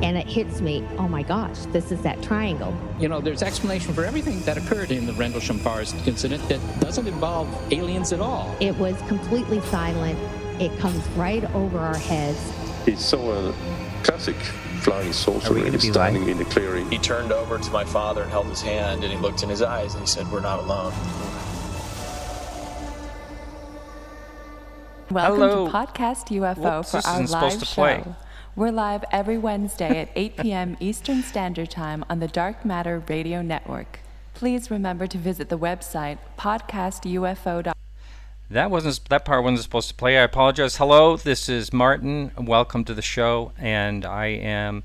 and it hits me, oh my gosh, this is that triangle. You know, there's explanation for everything that occurred in the Rendlesham Forest incident that doesn't involve aliens at all. It was completely silent. It comes right over our heads. He saw a classic flying saucer standing in the clearing. He turned over to my father and held his hand, and he looked in his eyes and he said, "We're not alone." Welcome Hello. to Podcast UFO Whoops, for this our isn't supposed live to show. play. We're live every Wednesday at 8 p.m. Eastern Standard Time on the Dark Matter Radio Network. Please remember to visit the website podcastufo.com. That part wasn't supposed to play. I apologize. Hello, this is Martin. Welcome to the show, and I am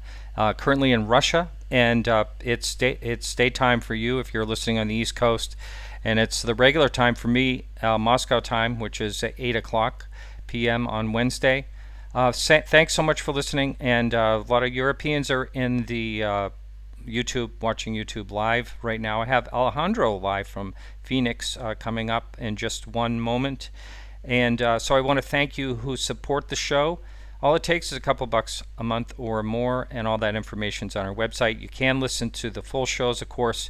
currently in Russia, and it's daytime for you if you're listening on the East Coast, and it's the regular time for me, Moscow time, which is 8 o'clock p.m. on Wednesday. Thanks so much for listening, and a lot of Europeans are in the watching YouTube live right now. I have Alejandro live from Phoenix coming up in just one moment, and so I want to thank you who support the show. All it takes is a couple bucks a month or more, and all that information's on our website. You can listen to the full shows, of course,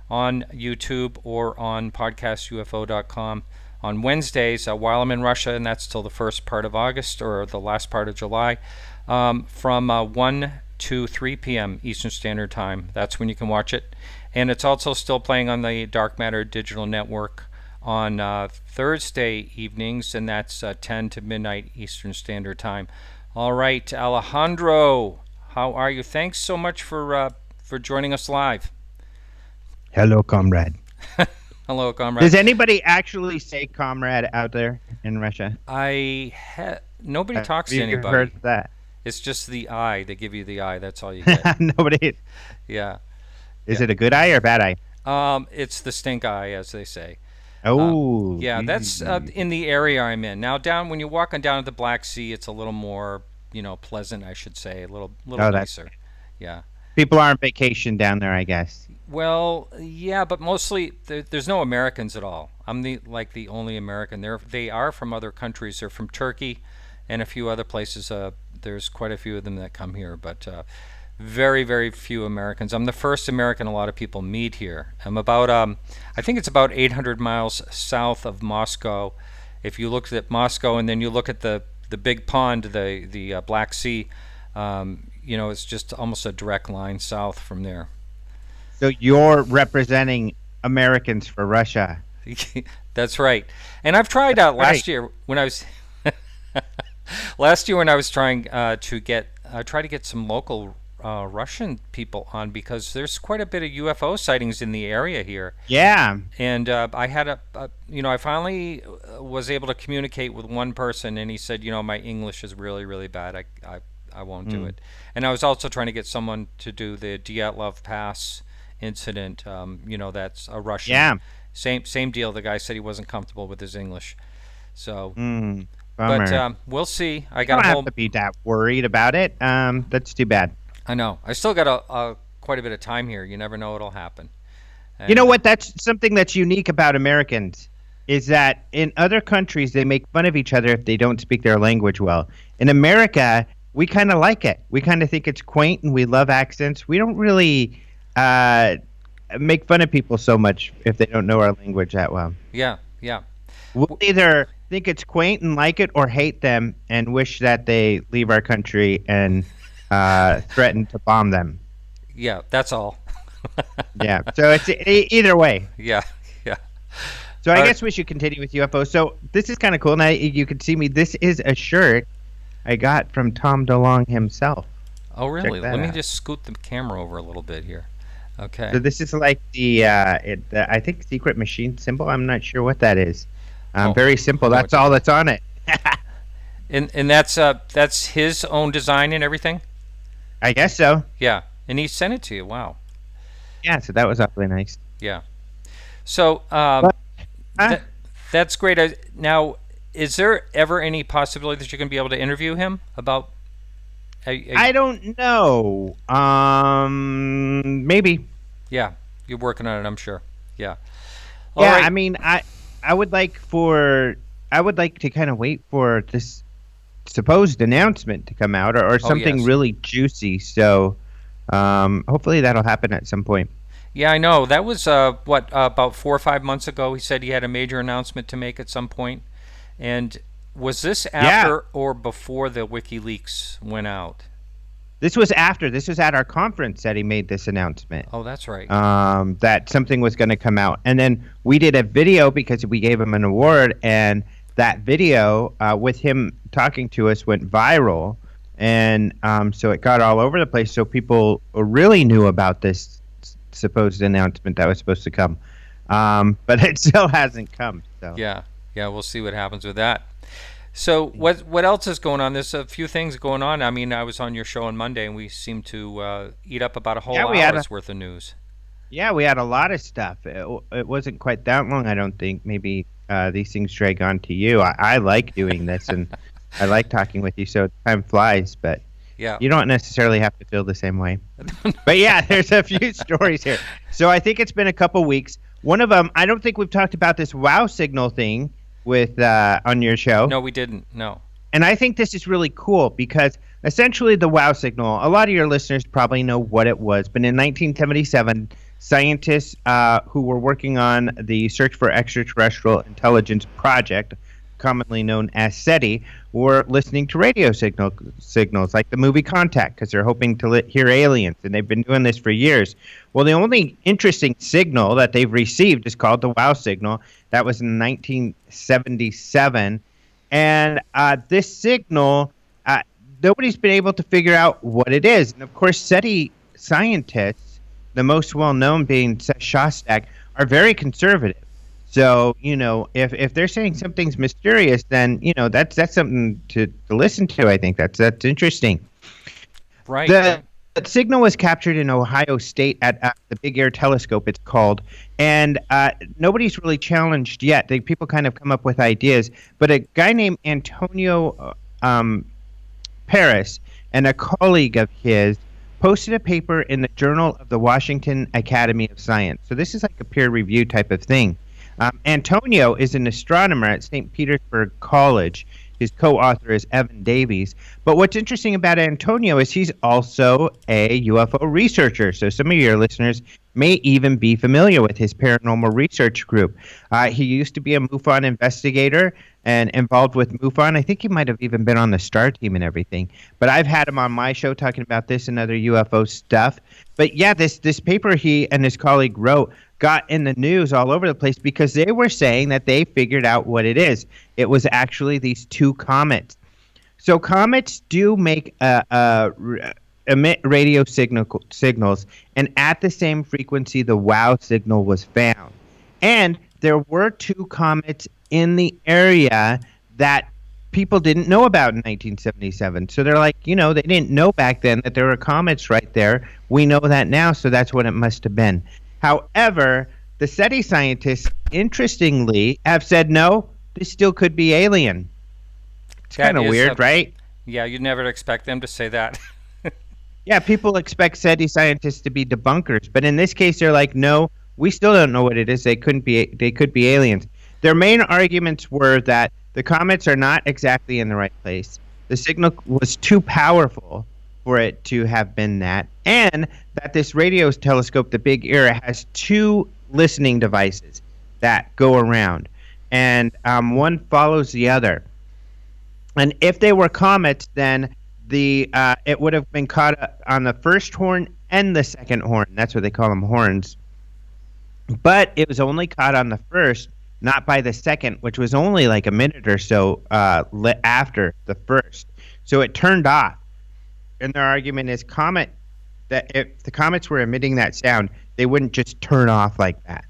on YouTube or on podcastufo.com on Wednesdays while I'm in Russia, and that's till the first part of August or the last part of July, from 1 to 3 p.m. Eastern Standard Time. That's when you can watch it. And it's also still playing on the Dark Matter Digital Network on Thursday evenings, and that's 10 to midnight Eastern Standard Time. All right, Alejandro, how are you? Thanks so much for joining us live. Hello, comrade. Hello, comrade. Does anybody actually say comrade out there in Russia? Nobody talks to anybody. Have you heard that? It's just the I. They give you the I. That's all you get. Nobody. Yeah. Is it a good eye or a bad eye? It's the stink eye, as they say. Oh. Yeah, that's in the area I'm in. Now, when you're walking down to the Black Sea, it's a little more, pleasant, I should say. A little nicer. Yeah. People are on vacation down there, I guess. Well, yeah, but mostly there's no Americans at all. I'm the only American. They are from other countries. They're from Turkey and a few other places. There's quite a few of them that come here, but very, very few Americans. I'm the first American a lot of people meet here. I'm about, I think it's about 800 miles south of Moscow. If you look at Moscow and then you look at the big pond, the Black Sea, it's just almost a direct line south from there. So you're representing Americans for Russia. That's right. And I've tried out last year when I was trying to get some local Russian people on, because there's quite a bit of UFO sightings in the area here. Yeah. And I had I finally was able to communicate with one person, and he said, my English is really, really bad. I won't do it. And I was also trying to get someone to do the Dyatlov Pass incident. That's a Russian. Yeah. Same deal. The guy said he wasn't comfortable with his English. So, but we'll see. I don't have to be that worried about it. That's too bad. I know. I still got quite a bit of time here. You never know what'll happen. And, you know what? That's something that's unique about Americans, is that in other countries they make fun of each other if they don't speak their language well. In America, we kind of like it. We kind of think it's quaint, and we love accents. We don't really make fun of people so much if they don't know our language that well. Yeah. We'll either think it's quaint and like it, or hate them and wish that they leave our country and threaten to bomb them. Yeah, that's all. Yeah, so it's either way. Yeah. So I guess we should continue with UFOs. So this is kind of cool. Now you can see me. This is a shirt I got from Tom DeLonge himself. Oh, really? Let me just scoot the camera over a little bit here. Okay. So this is like the I think secret machine symbol. I'm not sure what that is. Very simple. That's all that's on it. And that's his own design and everything? I guess so. Yeah. And he sent it to you. Wow. Yeah, so that was awfully nice. Yeah. So that's great. Now, is there ever any possibility that you're going to be able to interview him about? I don't know. Maybe. Yeah, you're working on it, I'm sure. Yeah. All right. I mean, I would like to kind of wait for this supposed announcement to come out, or something really juicy. So hopefully that'll happen at some point. Yeah, I know. That was about 4 or 5 months ago. He said he had a major announcement to make at some point. And was this after or before the WikiLeaks went out? This was after. This was at our conference that he made this announcement. Oh, that's right. That something was going to come out. And then we did a video because we gave him an award, and that video with him talking to us went viral. And so it got all over the place. So people really knew about this supposed announcement that was supposed to come. But it still hasn't come. So Yeah, we'll see what happens with that. So what else is going on? There's a few things going on. I mean, I was on your show on Monday, and we seemed to eat up about a whole hour's worth of news. Yeah, we had a lot of stuff. It wasn't quite that long, I don't think. Maybe these things drag on to you. I like doing this, and I like talking with you, so time flies, but you don't necessarily have to feel the same way. But yeah, there's a few stories here. So I think it's been a couple weeks. One of them, I don't think we've talked about this WOW signal thing with on your show. No, we didn't. No. And I think this is really cool because essentially the WOW signal, a lot of your listeners probably know what it was, but in 1977, scientists who were working on the Search for Extraterrestrial Intelligence project, commonly known as SETI, were listening to radio signals like the movie Contact because they're hoping to hear aliens, and they've been doing this for years. Well, the only interesting signal that they've received is called the WOW signal. That was in 1977, and this signal, nobody's been able to figure out what it is. And of course, SETI scientists, the most well-known being Seth Shostak, are very conservative. So, if they're saying something's mysterious, then, that's something to listen to, I think. That's interesting. Right. The signal was captured in Ohio State at the Big Air Telescope, it's called. And nobody's really challenged yet. People kind of come up with ideas. But a guy named Antonio Paris and a colleague of his posted a paper in the Journal of the Washington Academy of Science. So this is like a peer review type of thing. Antonio is an astronomer at St. Petersburg College. His co-author is Evan Davies. But what's interesting about Antonio is he's also a UFO researcher. So some of your listeners may even be familiar with his paranormal research group. He used to be a MUFON investigator and involved with MUFON. I think he might have even been on the STAR team and everything. But I've had him on my show talking about this and other UFO stuff. But yeah, this paper he and his colleague wrote got in the news all over the place because they were saying that they figured out what it is. It was actually these two comets. So comets do emit radio signals, and at the same frequency the WOW signal was found. And there were two comets in the area that people didn't know about in 1977. So they're like, they didn't know back then that there were comets right there. We know that now, so that's what it must have been. However, the SETI scientists, interestingly, have said, no, this still could be alien. It's kind of weird, right? Yeah, you'd never expect them to say that. Yeah, people expect SETI scientists to be debunkers. But in this case, they're like, no, we still don't know what it is. They could be aliens. Their main arguments were that the comets are not exactly in the right place. The signal was too powerful for it to have been that, and that this radio telescope, the Big Ear, has two listening devices that go around, and one follows the other. And if they were comets, then it would have been caught on the first horn and the second horn. That's what they call them, horns. But it was only caught on the first, not by the second, which was only like a minute or so after the first. So it turned off. And their argument is that if the comets were emitting that sound, they wouldn't just turn off like that.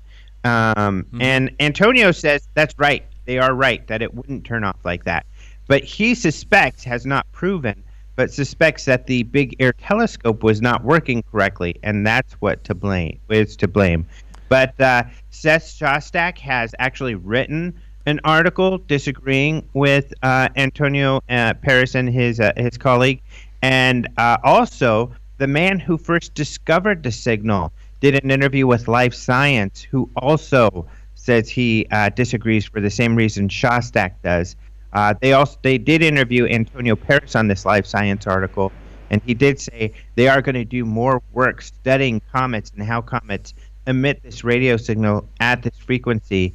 And Antonio says that's right. They are right that it wouldn't turn off like that. But he suspects, has not proven, but suspects that the Big Air Telescope was not working correctly, and that's what to blame. But Seth Shostak has actually written an article disagreeing with Antonio Paris and his colleague. And also, the man who first discovered the signal did an interview with Life Science, who also says he disagrees for the same reason Shostak does. They did interview Antonio Paris on this Live Science article, and he did say they are going to do more work studying comets and how comets emit this radio signal at this frequency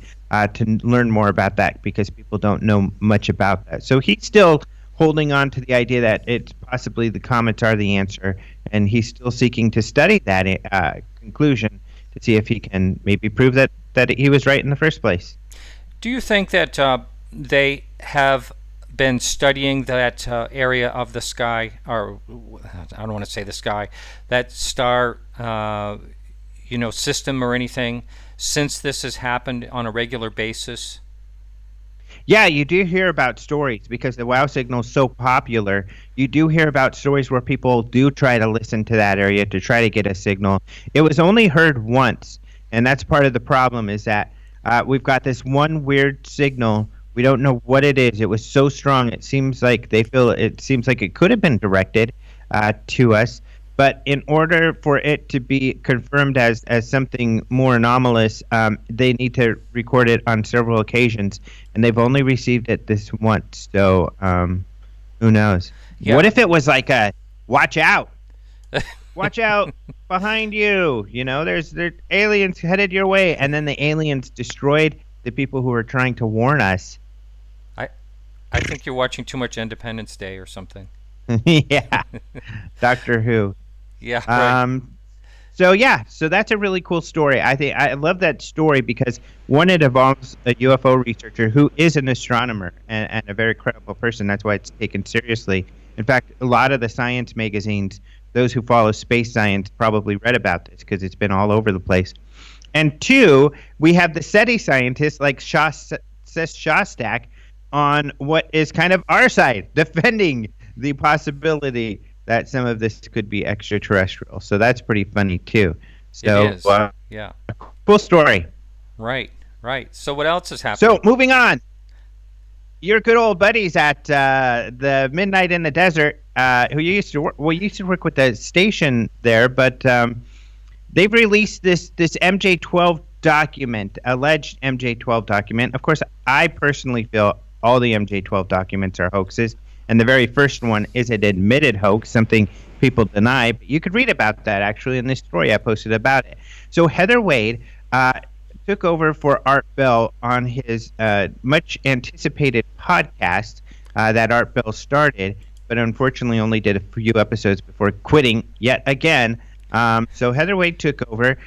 to learn more about that, because people don't know much about that. So he's still holding on to the idea that it's possibly the comets are the answer, and he's still seeking to study that conclusion to see if he can maybe prove that he was right in the first place. Do you think that they have been studying that area of the sky, or I don't want to say the sky, that star system or anything, since this has happened on a regular basis? Yeah, you do hear about stories because the WOW signal is so popular. You do hear about stories where people do try to listen to that area to try to get a signal. It was only heard once, and that's part of the problem, is that we've got this one weird signal. We don't know what it is. It was so strong. It seems like it could have been directed to us. But in order for it to be confirmed as something more anomalous, they need to record it on several occasions, and they've only received it this once. So who knows? Yeah. What if it was like a watch out, watch out behind you? There's aliens headed your way, and then the aliens destroyed the people who were trying to warn us. I think you're watching too much Independence Day or something. Yeah, Doctor Who. Yeah. Right. So that's a really cool story. I love that story because one, it involves a UFO researcher who is an astronomer and a very credible person. That's why it's taken seriously. In fact, a lot of the science magazines, those who follow space science, probably read about this because it's been all over the place. And two, we have the SETI scientists like Seth Shostak on what is kind of our side, defending the possibility that some of this could be extraterrestrial. So that's pretty funny too. So it is. Yeah. Cool story. Right. So what else is happening? So moving on. Your good old buddies at the Midnight in the Desert, who used to work with the station there, but they've released this MJ12 document, alleged MJ12 document. Of course, I personally feel all the MJ12 documents are hoaxes. And the very first one is an admitted hoax, something people deny. But you could read about that, actually, in this story I posted about it. So Heather Wade took over for Art Bell on his much-anticipated podcast that Art Bell started, but unfortunately only did a few episodes before quitting yet again. So Heather Wade took over.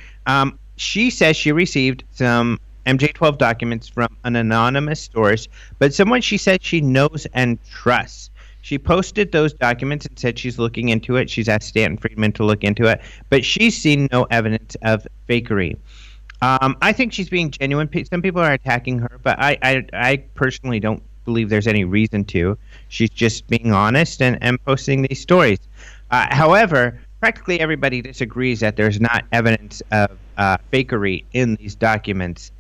She says she received some MJ12 documents from an anonymous source, but someone she said she knows and trusts. She posted those documents and said she's looking into it. She's asked Stanton Friedman to look into it, but she's seen no evidence of fakery. I think she's being genuine. Some people are attacking her, but I personally don't believe there's any reason to. She's just being honest and posting these stories. However, practically everybody disagrees that there's not evidence of fakery in these documents.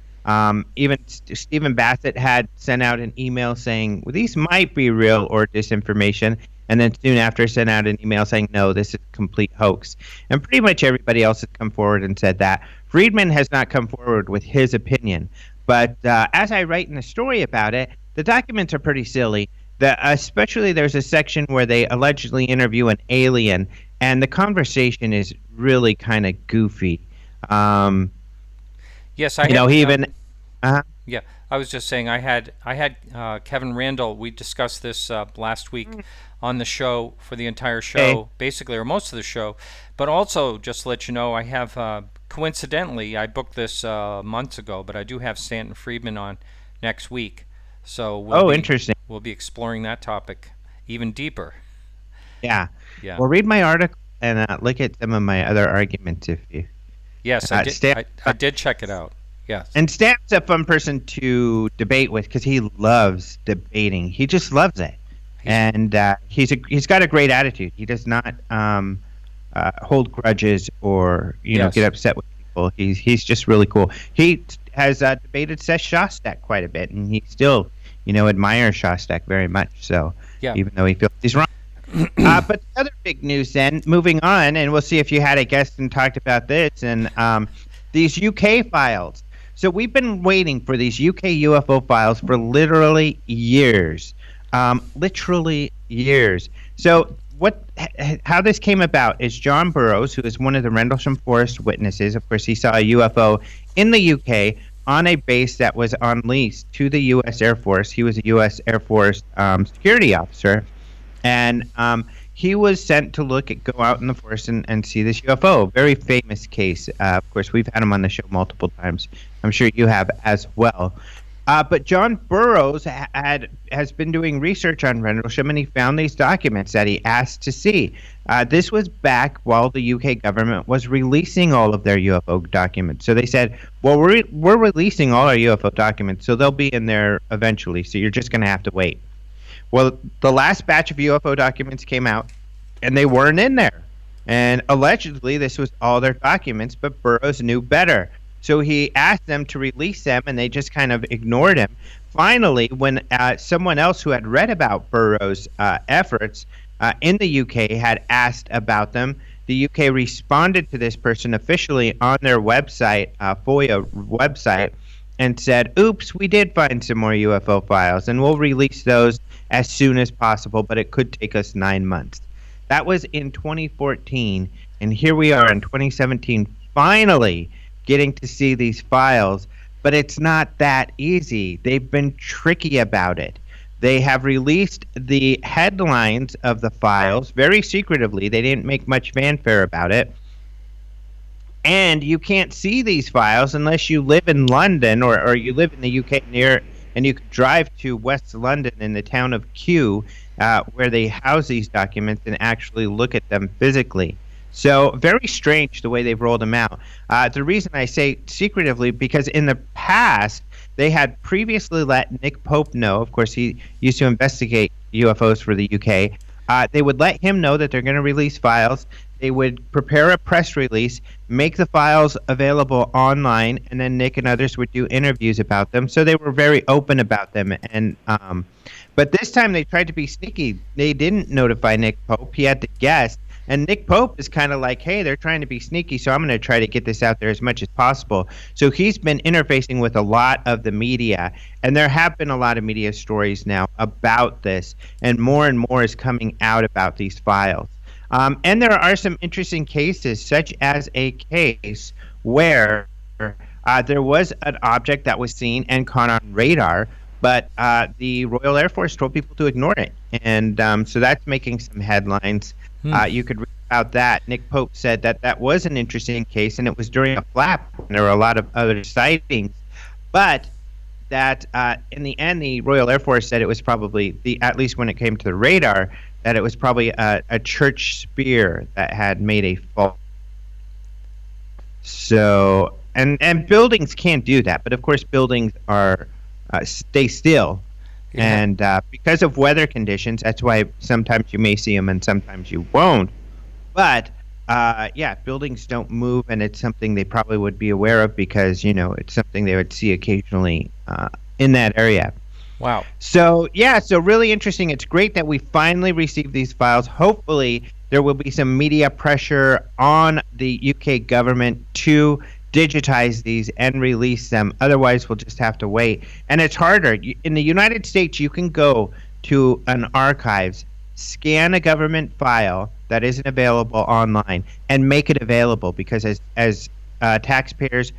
Even Stephen Bassett had sent out an email saying, well, these might be real or disinformation, and then soon after sent out an email saying, no, this is a complete hoax. And pretty much everybody else has come forward and said that. Friedman has not come forward with his opinion. But as I write in the story about it, the documents are pretty silly. Especially there's a section where they allegedly interview an alien, and the conversation is really kind of goofy. Yes, Yeah, I was just saying I had Kevin Randall. We discussed this last week on the show for the entire show, basically, or most of the show. But also, just to let you know, I have coincidentally I booked this months ago, but I do have Stanton Friedman on next week. So interesting. We'll be exploring that topic even deeper. Yeah. Well, read my article and look at some of my other arguments if you. Yes, I did. I did check it out. Yes. And Stan's a fun person to debate with because he loves debating. He just loves it, and he's got a great attitude. He does not hold grudges or get upset with people. He's just really cool. He has debated Seth Shostak quite a bit, and he still admires Shostak very much. So even though he feels he's wrong. But the other big news then, moving on, and we'll see if you had a guest and talked about this, and these UK files. So we've been waiting for these UK UFO files for literally years. literally years. So how this came about is John Burroughs, who is one of the Rendlesham Forest witnesses. Of course, he saw a UFO in the UK on a base that was on lease to the U.S. Air Force. He was a U.S. Air Force security officer, and he was sent to go out in the forest and see this UFO. Very famous case. Of course, we've had him on the show multiple times. I'm sure you have as well. But John Burroughs has been doing research on Rendlesham, and he found these documents that he asked to see. This was back while the UK government was releasing all of their UFO documents. So they said, well, we're releasing all our UFO documents, so they'll be in there eventually, so you're just going to have to wait. Well, the last batch of UFO documents came out, and they weren't in there. And allegedly, this was all their documents, but Burroughs knew better. So he asked them to release them, and they just kind of ignored him. Finally, when someone else who had read about Burroughs' efforts in the UK had asked about them, the UK responded to this person officially on their website, FOIA website, and said, oops, we did find some more UFO files, and we'll release those as soon as possible, but it could take us 9 months. That was in 2014, and here we are in 2017, finally getting to see these files, but it's not that easy. They've been tricky about it. They have released the headlines of the files very secretively. They didn't make much fanfare about it. And you can't see these files unless you live in London or you live in the UK near, and you can drive to West London in the town of Kew, where they house these documents, and actually look at them physically. So very strange the way they've rolled them out. The reason I say secretively, because in the past, they had previously let Nick Pope know. Of course, he used to investigate UFOs for the UK. They would let him know that they're going to release files. They would prepare a press release, make the files available online, and then Nick and others would do interviews about them. So they were very open about them. And but this time they tried to be sneaky. They didn't notify Nick Pope. He had to guess. And Nick Pope is kind of like, hey, they're trying to be sneaky, so I'm going to try to get this out there as much as possible. So he's been interfacing with a lot of the media, and there have been a lot of media stories now about this, and more is coming out about these files. And there are some interesting cases, such as a case where there was an object that was seen and caught on radar, but the Royal Air Force told people to ignore it. And so that's making some headlines. You could read about that. Nick Pope said that was an interesting case, and it was during a flap. There were a lot of other sightings. But that in the end, the Royal Air Force said it was probably, at least when it came to the radar, that it was probably a church spear that had made a fall. So, and buildings can't do that. But, of course, buildings are stay still. Yeah. And because of weather conditions, that's why sometimes you may see them and sometimes you won't. But, buildings don't move, and it's something they probably would be aware of because, it's something they would see occasionally in that area. Wow. So really interesting. It's great that we finally received these files. Hopefully, there will be some media pressure on the UK government to digitize these and release them. Otherwise, we'll just have to wait. And it's harder. In the United States, you can go to an archives, scan a government file that isn't available online, and make it available because as taxpayers,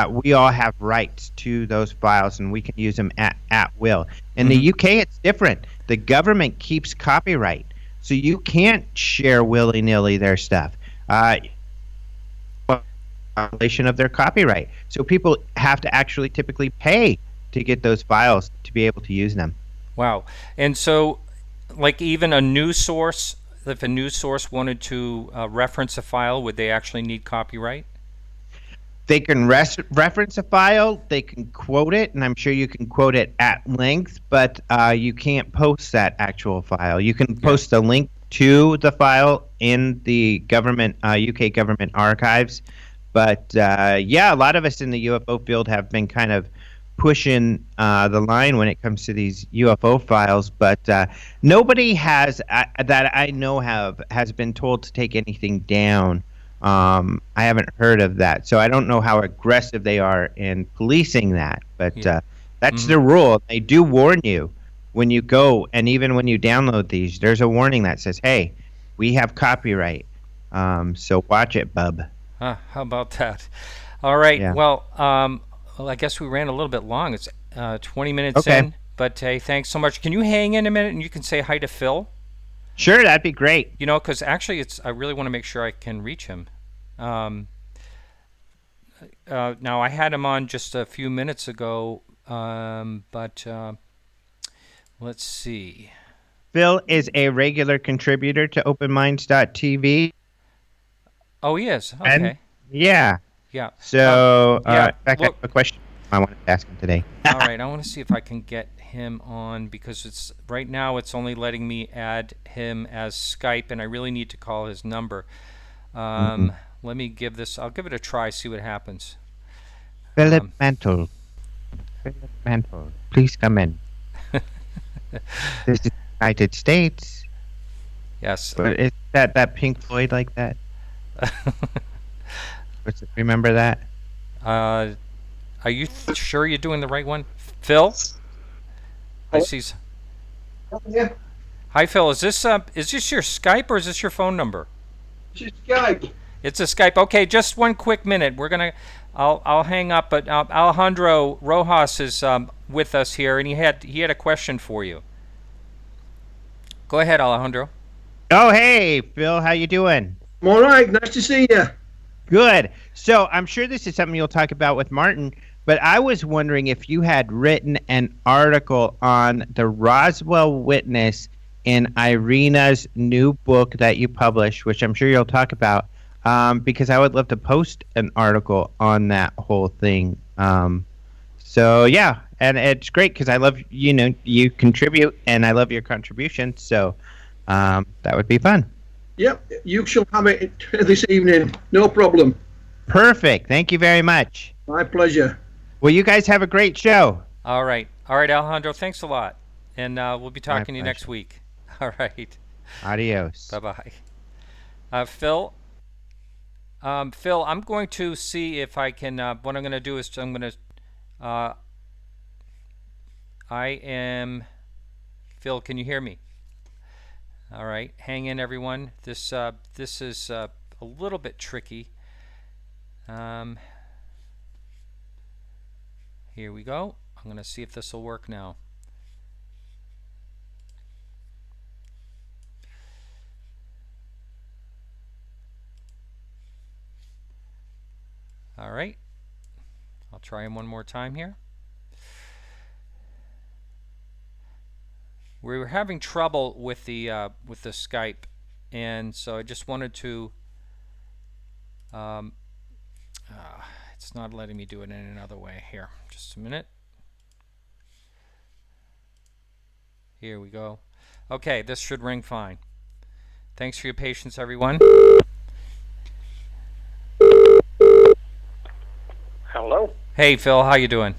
we all have rights to those files, and we can use them at will. In the UK, it's different. The government keeps copyright, so you can't share willy-nilly their stuff. Violation of their copyright. So people have to actually typically pay to get those files to be able to use them. Wow. And so, like, even a news source, if a news source wanted to reference a file, would they actually need copyright? They can reference a file, they can quote it, and I'm sure you can quote it at length, but you can't post that actual file. You can post a link to the file in the government UK government archives. But, a lot of us in the UFO field have been kind of pushing the line when it comes to these UFO files. But nobody has, that I know has been told to take anything down. I haven't heard of that. So I don't know how aggressive they are in policing that. But that's the rule. They do warn you when you go and even when you download these, there's a warning that says, "Hey, we have copyright, so watch it, bub." How about that? All right. Yeah. Well, I guess we ran a little bit long. It's 20 minutes Okay. in. But hey, thanks so much. Can you hang in a minute and you can say hi to Phil? Sure, that'd be great. You know, because actually, I really want to make sure I can reach him. Now, I had him on just a few minutes ago, but let's see. Phil is a regular contributor to OpenMinds.tv. Oh, he is. Okay. And yeah. Yeah. So, yeah, in fact, I have a question I wanted to ask him today. All right. I want to see if I can get him on because right now it's only letting me add him as Skype, and I really need to call his number. Let me give this. I'll give it a try. See what happens. Philip Mantle. Philip Mantle, please come in. This is the United States. Yes. But is that Pink Floyd like that? Remember that? Are you sure you're doing the right one, Phil? I see. Yeah. Hi, Phil. Is this your Skype or is this your phone number? It's Skype. It's a Skype. Okay, just one quick minute. I'll hang up. But Alejandro Rojas is with us here, and he had a question for you. Go ahead, Alejandro. Oh, hey, Phil. How you doing? I'm all right. Nice to see you. Good. So I'm sure this is something you'll talk about with Martin, but I was wondering if you had written an article on the Roswell witness in Irina's new book that you published, which I'm sure you'll talk about, because I would love to post an article on that whole thing. So, yeah, and it's great because I love, you contribute, and I love your contribution, so that would be fun. Yep, you shall have it this evening. No problem. Perfect. Thank you very much. My pleasure. Well, you guys have a great show. All right, Alejandro. Thanks a lot, and we'll be talking to you pleasure. next week. All right. Adios. Bye-bye. Phil, I'm going to see if I can. What I'm going to do is I'm going to. Phil, can you hear me? All right, hang in, everyone. This is a little bit tricky. Here we go. I'm going to see if this will work now. All right. I'll try him one more time here. We were having trouble with the Skype, and so I just wanted to. It's not letting me do it in another way. Here, just a minute. Here we go. Okay, this should ring fine. Thanks for your patience, everyone. Hello. Hey, Phil, how you doing?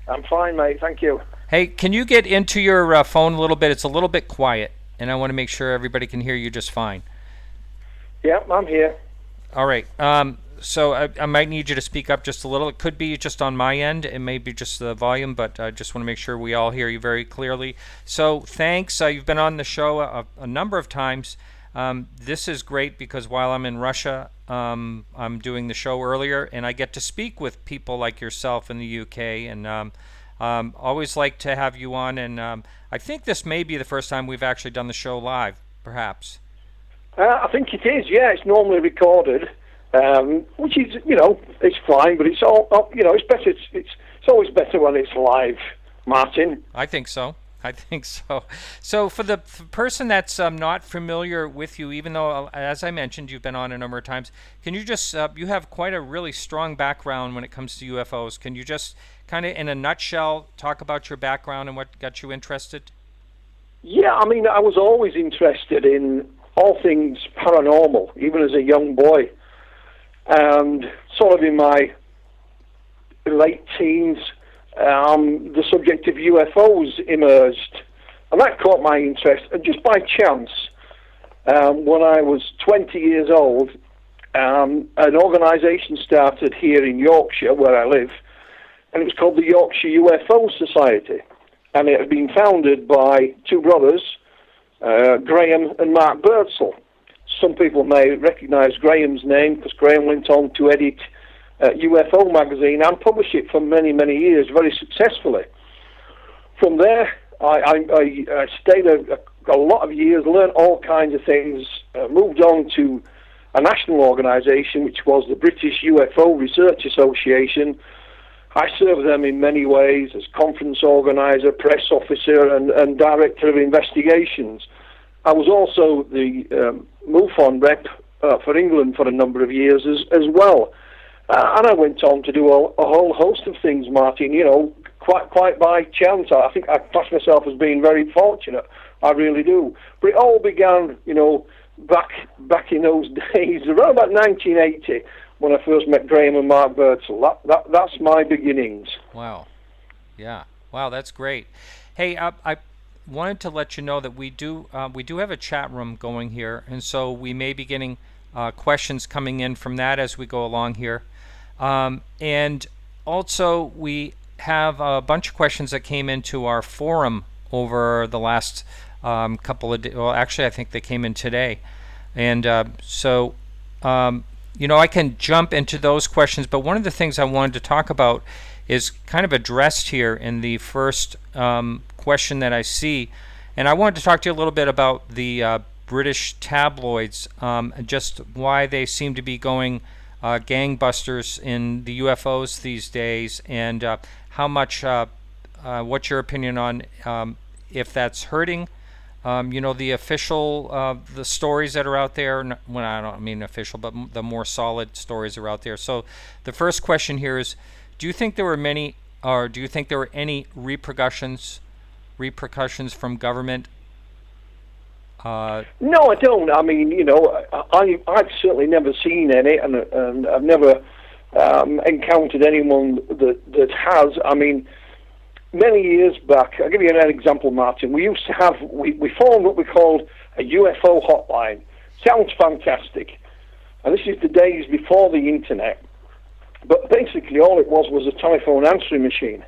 I'm fine, mate. Thank you. Hey, can you get into your phone a little bit? It's a little bit quiet, and I want to make sure everybody can hear you just fine. Yeah, I'm here. All right. So I might need you to speak up just a little. It could be just on my end. It may be just the volume, but I just want to make sure we all hear you very clearly. So thanks. You've been on the show a number of times. This is great because while I'm in Russia, I'm doing the show earlier, and I get to speak with people like yourself in the UK, and always like to have you on. And I think this may be the first time we've actually done the show live, perhaps. I think it is. Yeah, it's normally recorded, which is, it's fine, but it's all, it's better. It's always better when it's live, Martin. I think so. So for the person that's not familiar with you, even though, as I mentioned, you've been on a number of times, can you just, you have quite a really strong background when it comes to UFOs. Can you just kind of, in a nutshell, talk about your background and what got you interested? Yeah, I mean, I was always interested in all things paranormal, even as a young boy. And sort of in my late teens, the subject of UFOs emerged, and that caught my interest. And just by chance, when I was 20 years old, an organisation started here in Yorkshire, where I live, and it was called the Yorkshire UFO Society. and it had been founded by two brothers, Graham and Mark Birdsall. Some people may recognize Graham's name because Graham went on to edit UFO magazine and publish it for many, many years, very successfully. From there, I stayed a lot of years, learned all kinds of things, moved on to a national organisation, which was the British UFO Research Association. I served them in many ways as conference organiser, press officer, and director of investigations. I was also the MUFON rep for England for a number of years as well. And I went on to do a whole host of things, Martin, you know, quite by chance. I think I class myself as being very fortunate. I really do. But it all began, you know, back in those days, around about 1980, when I first met Graham and Mark Birdsall. That's my beginnings. Wow. Yeah. Wow, that's great. Hey, I wanted to let you know that we do have a chat room going here, and so we may be getting questions coming in from that as we go along here. And also, we have a bunch of questions that came into our forum over the last couple of days. Well, actually, I think they came in today. And so, you know, I can jump into those questions, but one of the things I wanted to talk about is kind of addressed here in the first question that I see. And I wanted to talk to you a little bit about the British tabloids, just why they seem to be going gangbusters in the UFOs these days, and how much, what's your opinion on if that's hurting, you know, the official, the stories that are out there. Well, I don't mean official, but the more solid stories are out there. So the first question here is, do you think there were many, or do you think there were any repercussions from government? No, I don't. I mean, you know, I've certainly never seen any, and I've never encountered anyone that has. I mean, many years back, I'll give you an example, Martin. We used to have, we formed what we called a UFO hotline. Sounds fantastic. And this is the days before the internet. But basically all it was a telephone answering machine.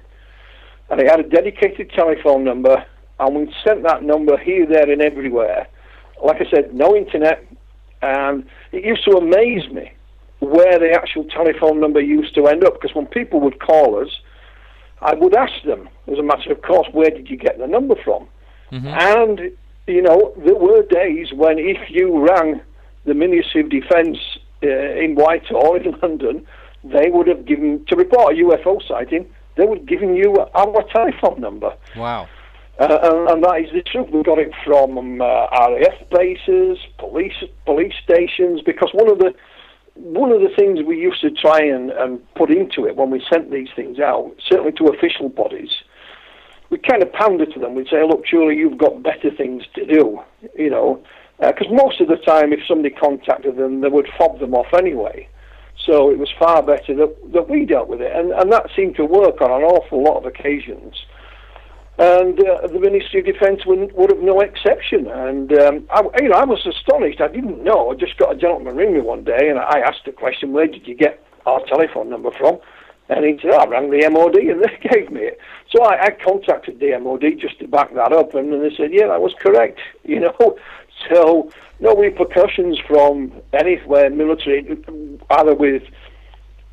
And it had a dedicated telephone number, and we sent that number here, there, and everywhere. Like I said, no internet, and it used to amaze me where the actual telephone number used to end up, because when people would call us, I would ask them, as a matter of course, where did you get the number from? Mm-hmm. And, you know, there were days when if you rang the Ministry of Defence in Whitehall in London, they would have given, to report a UFO sighting, they would have given you our telephone number. Wow. And that is the truth. We got it from RAF bases, police stations, because one of the things we used to try and put into it when we sent these things out, certainly to official bodies, we kind of pander to them. We'd say, look, surely you've got better things to do, you know, because most of the time if somebody contacted them, they would fob them off anyway. So it was far better that we dealt with it, and that seemed to work on an awful lot of occasions. And the Ministry of Defence would have no exception. And I was astonished. I didn't know. I just got a gentleman ring me one day, and I asked the question, "Where did you get our telephone number from?" And he said, "I rang the MOD, and they gave me it." So I contacted the MOD just to back that up, and they said, "Yeah, that was correct." You know, so no repercussions from anywhere military, either with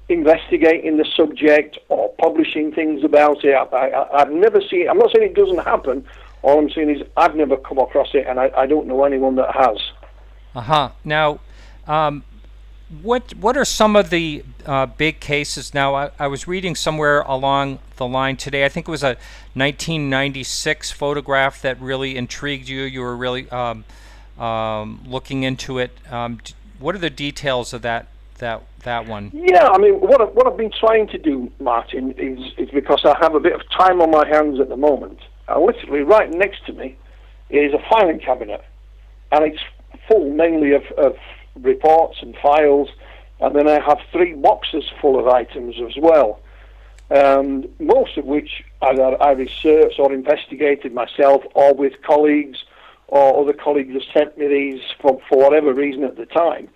investigating the subject or publishing things about it. I've never seen. I'm not saying it doesn't happen. All I'm saying is I've never come across it, and I don't know anyone that has. Now, what are some of the big cases? Now, I was reading somewhere along the line today. I think it was a 1996 photograph that really intrigued you. You were really looking into it. What are the details of that one? Yeah, I mean, what I've been trying to do, Martin, is because I have a bit of time on my hands at the moment. Literally right next to me is a filing cabinet, and it's full mainly of reports and files, and then I have 3 boxes full of items as well, most of which either I researched or investigated myself, or with colleagues, or other colleagues have sent me these for whatever reason at the time.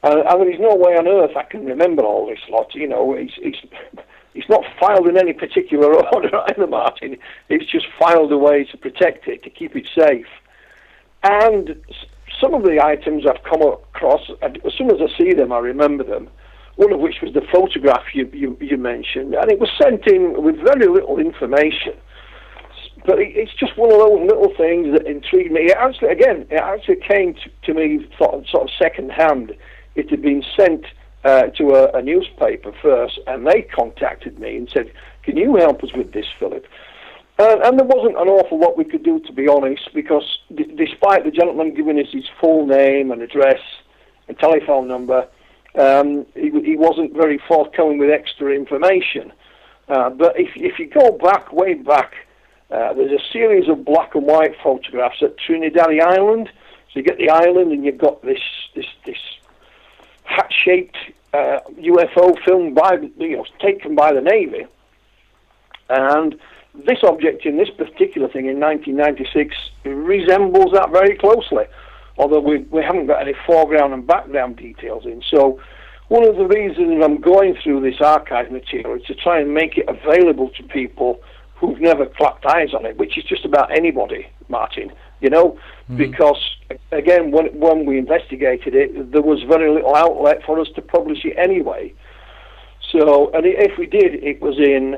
And there is no way on earth I can remember all this lot. You know, It's not filed in any particular order either, Martin. It's just filed away to protect it, to keep it safe. And some of the items I've come across, as soon as I see them, I remember them. One of which was the photograph you mentioned, and it was sent in with very little information. But it's just one of those little things that intrigued me. It actually came to me sort of second hand. It had been sent to a newspaper first, and they contacted me and said, "Can you help us with this, Philip?" And there wasn't an awful lot we could do, to be honest, because despite the gentleman giving us his full name and address and telephone number, he wasn't very forthcoming with extra information. But if you go way back, there's a series of black and white photographs at Trinidad Island. So you get the island, and you've got this hat-shaped UFO film taken by the Navy, and this object in this particular thing in 1996 resembles that very closely, although we haven't got any foreground and background details in. So one of the reasons I'm going through this archive material is to try and make it available to people who've never clapped eyes on it, which is just about anybody, Martin, because, again, when we investigated it, there was very little outlet for us to publish it anyway. So, and if we did, it was in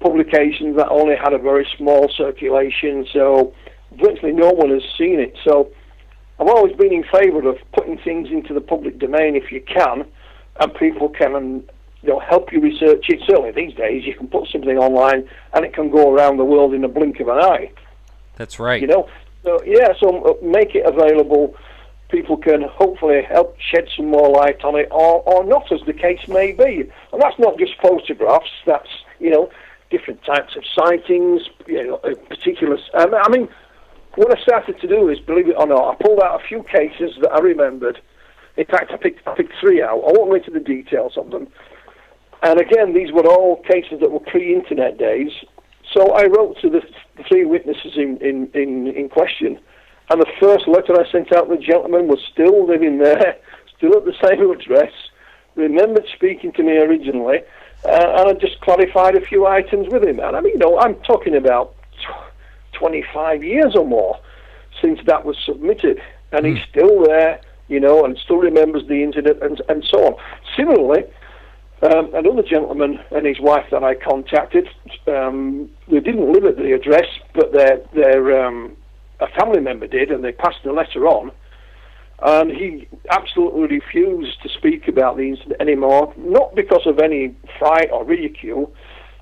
publications that only had a very small circulation, so virtually no one has seen it. So I've always been in favour of putting things into the public domain if you can, and people can help you research it. Certainly these days you can put something online and it can go around the world in a blink of an eye. That's right. So make it available. People can hopefully help shed some more light on it, or not, as the case may be. And that's not just photographs. That's different types of sightings. Particular. I mean, what I started to do is, believe it or not, I pulled out a few cases that I remembered. In fact, I picked 3 out. I won't go into the details of them. And again, these were all cases that were pre-internet days. So I wrote to the 3 witnesses in question, and the first letter I sent out to the gentleman was still living there, still at the same address, remembered speaking to me originally, and I just clarified a few items with him. And I mean, I'm talking about 25 years or more since that was submitted, and he's still there, and still remembers the incident and so on. Similarly, another gentleman and his wife that I contacted, they didn't live at the address, but a family member did, and they passed the letter on, and he absolutely refused to speak about the incident anymore, not because of any fright or ridicule.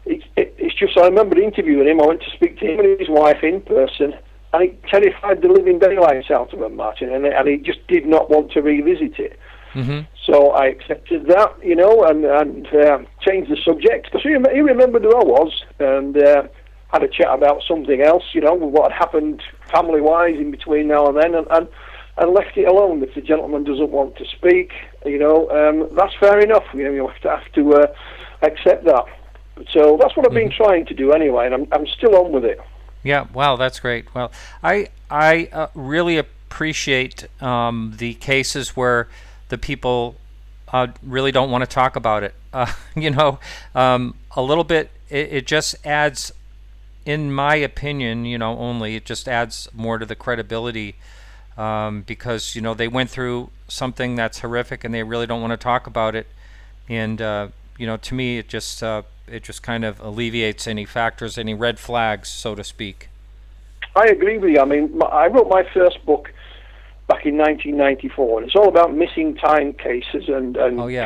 It's just, I remember interviewing him. I went to speak to him and his wife in person, and it terrified the living daylights out of him, Martin, and he just did not want to revisit it. Mm-hmm. So I accepted that, and changed the subject, because he remembered who I was, and had a chat about something else, what had happened family-wise in between now and then, and left it alone. If the gentleman doesn't want to speak, that's fair enough. You have to accept that. So that's what I've been trying to do anyway, and I'm still on with it. Yeah, wow, that's great. Well, I really appreciate the cases where the people really don't want to talk about it. A little bit, it just adds, in my opinion, only, it just adds more to the credibility, because, they went through something that's horrific and they really don't want to talk about it. And, to me, it just kind of alleviates any factors, any red flags, so to speak. I agree with you. I mean, I wrote my first book back in 1994, and it's all about missing time cases and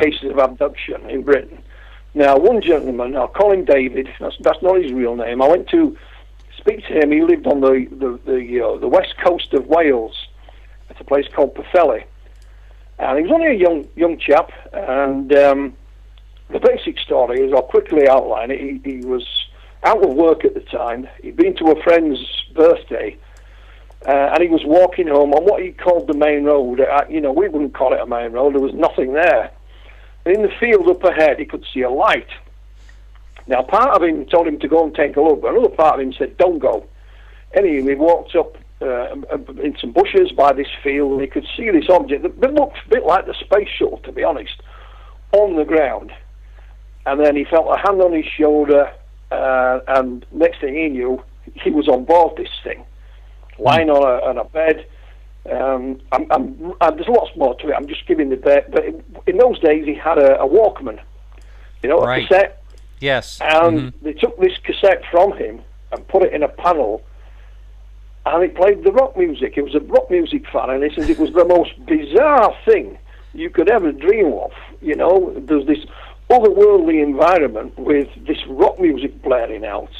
cases of abduction in Britain. Now, one gentleman, I'll call him David, that's not his real name. I went to speak to him. He lived on the west coast of Wales at a place called Pwllheli. And he was only a young chap, and the basic story is, I'll quickly outline it. He was out of work at the time. He'd been to a friend's birthday, and he was walking home on what he called the main road. We wouldn't call it a main road. There was nothing there. In the field up ahead, he could see a light. Now, part of him told him to go and take a look, but another part of him said, don't go. Anyway, he walked up in some bushes by this field, and he could see this object that looked a bit like the space shuttle, to be honest, on the ground. and then he felt a hand on his shoulder, and next thing he knew, he was on board this thing, lying on a bed. There's lots more to it. I'm just giving the bit, but in those days he had a Walkman, a cassette. Yes. And they took this cassette from him and put it in a panel, and it played the rock music. It was a rock music fan, and he says it was the most bizarre thing you could ever dream of. There's this otherworldly environment with this rock music blaring out.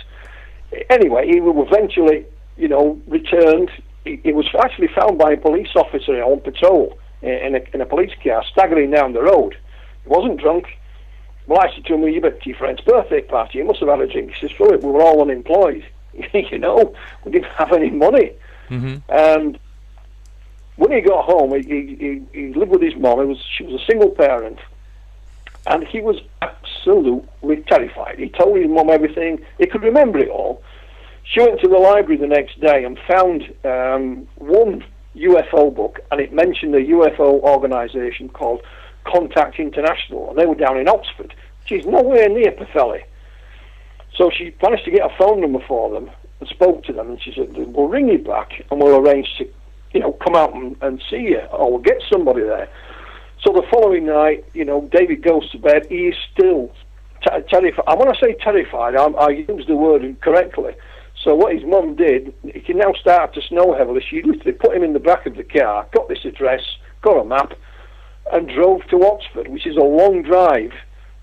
Anyway, he was eventually, returned. He was actually found by a police officer on patrol in a police car, staggering down the road. He wasn't drunk. Well, I said to him, "You bet to your friend's birthday party. You must have had a drink." He says, "Philip, we were all unemployed. We didn't have any money." And when he got home, he lived with his mom. She was a single parent, and he was absolutely terrified. He told his mom everything. He could remember it all. She went to the library the next day and found one UFO book, and it mentioned a UFO organisation called Contact International, and they were down in Oxford. She's nowhere near Pwllheli. So she managed to get a phone number for them and spoke to them, and she said, "We'll ring you back and we'll arrange to, come out and see you, or we'll get somebody there." So the following night, David goes to bed. He is still terrified. And when I say terrified, I use the word incorrectly. So what his mum did, it can now start to snow heavily. She literally put him in the back of the car, got this address, got a map, and drove to Oxford, which is a long drive,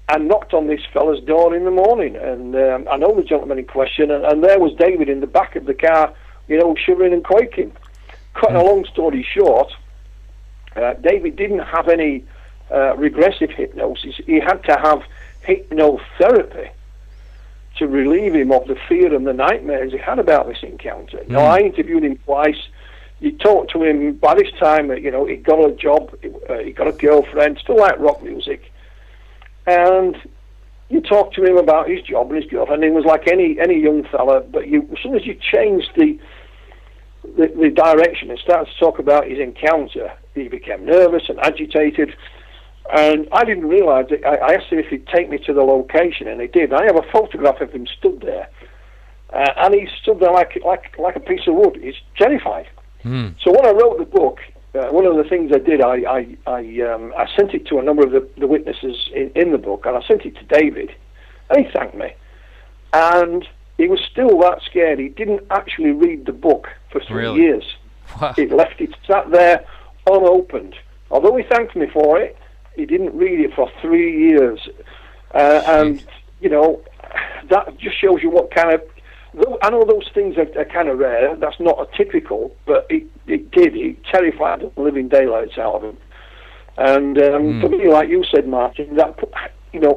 and knocked on this fella's door in the morning. And I know the gentleman in question, and there was David in the back of the car, shivering and quaking. Cutting a long story short, David didn't have any regressive hypnosis. He had to have hypnotherapy to relieve him of the fear and the nightmares he had about this encounter. Now, I interviewed him twice. You talked to him. By this time, he got a job, he got a girlfriend, still liked rock music. And you talked to him about his job and his girlfriend. He was like any young fella, but as soon as you changed the direction and started to talk about his encounter, he became nervous and agitated. And I didn't realise it. I asked him if he'd take me to the location, and he did. I have a photograph of him stood there, and he stood there like a piece of wood. He's terrified. So when I wrote the book, one of the things I did, I sent it to a number of the witnesses in the book, and I sent it to David, and he thanked me. And he was still that scared. He didn't actually read the book for 3 years. Wow. He left it sat there unopened. Although he thanked me for it, he didn't read it for 3 years. And, that just shows you what kind of... I know those things are kind of rare. That's not a typical, but it did. It terrified the living daylights out of him. And for me, like you said, Martin, that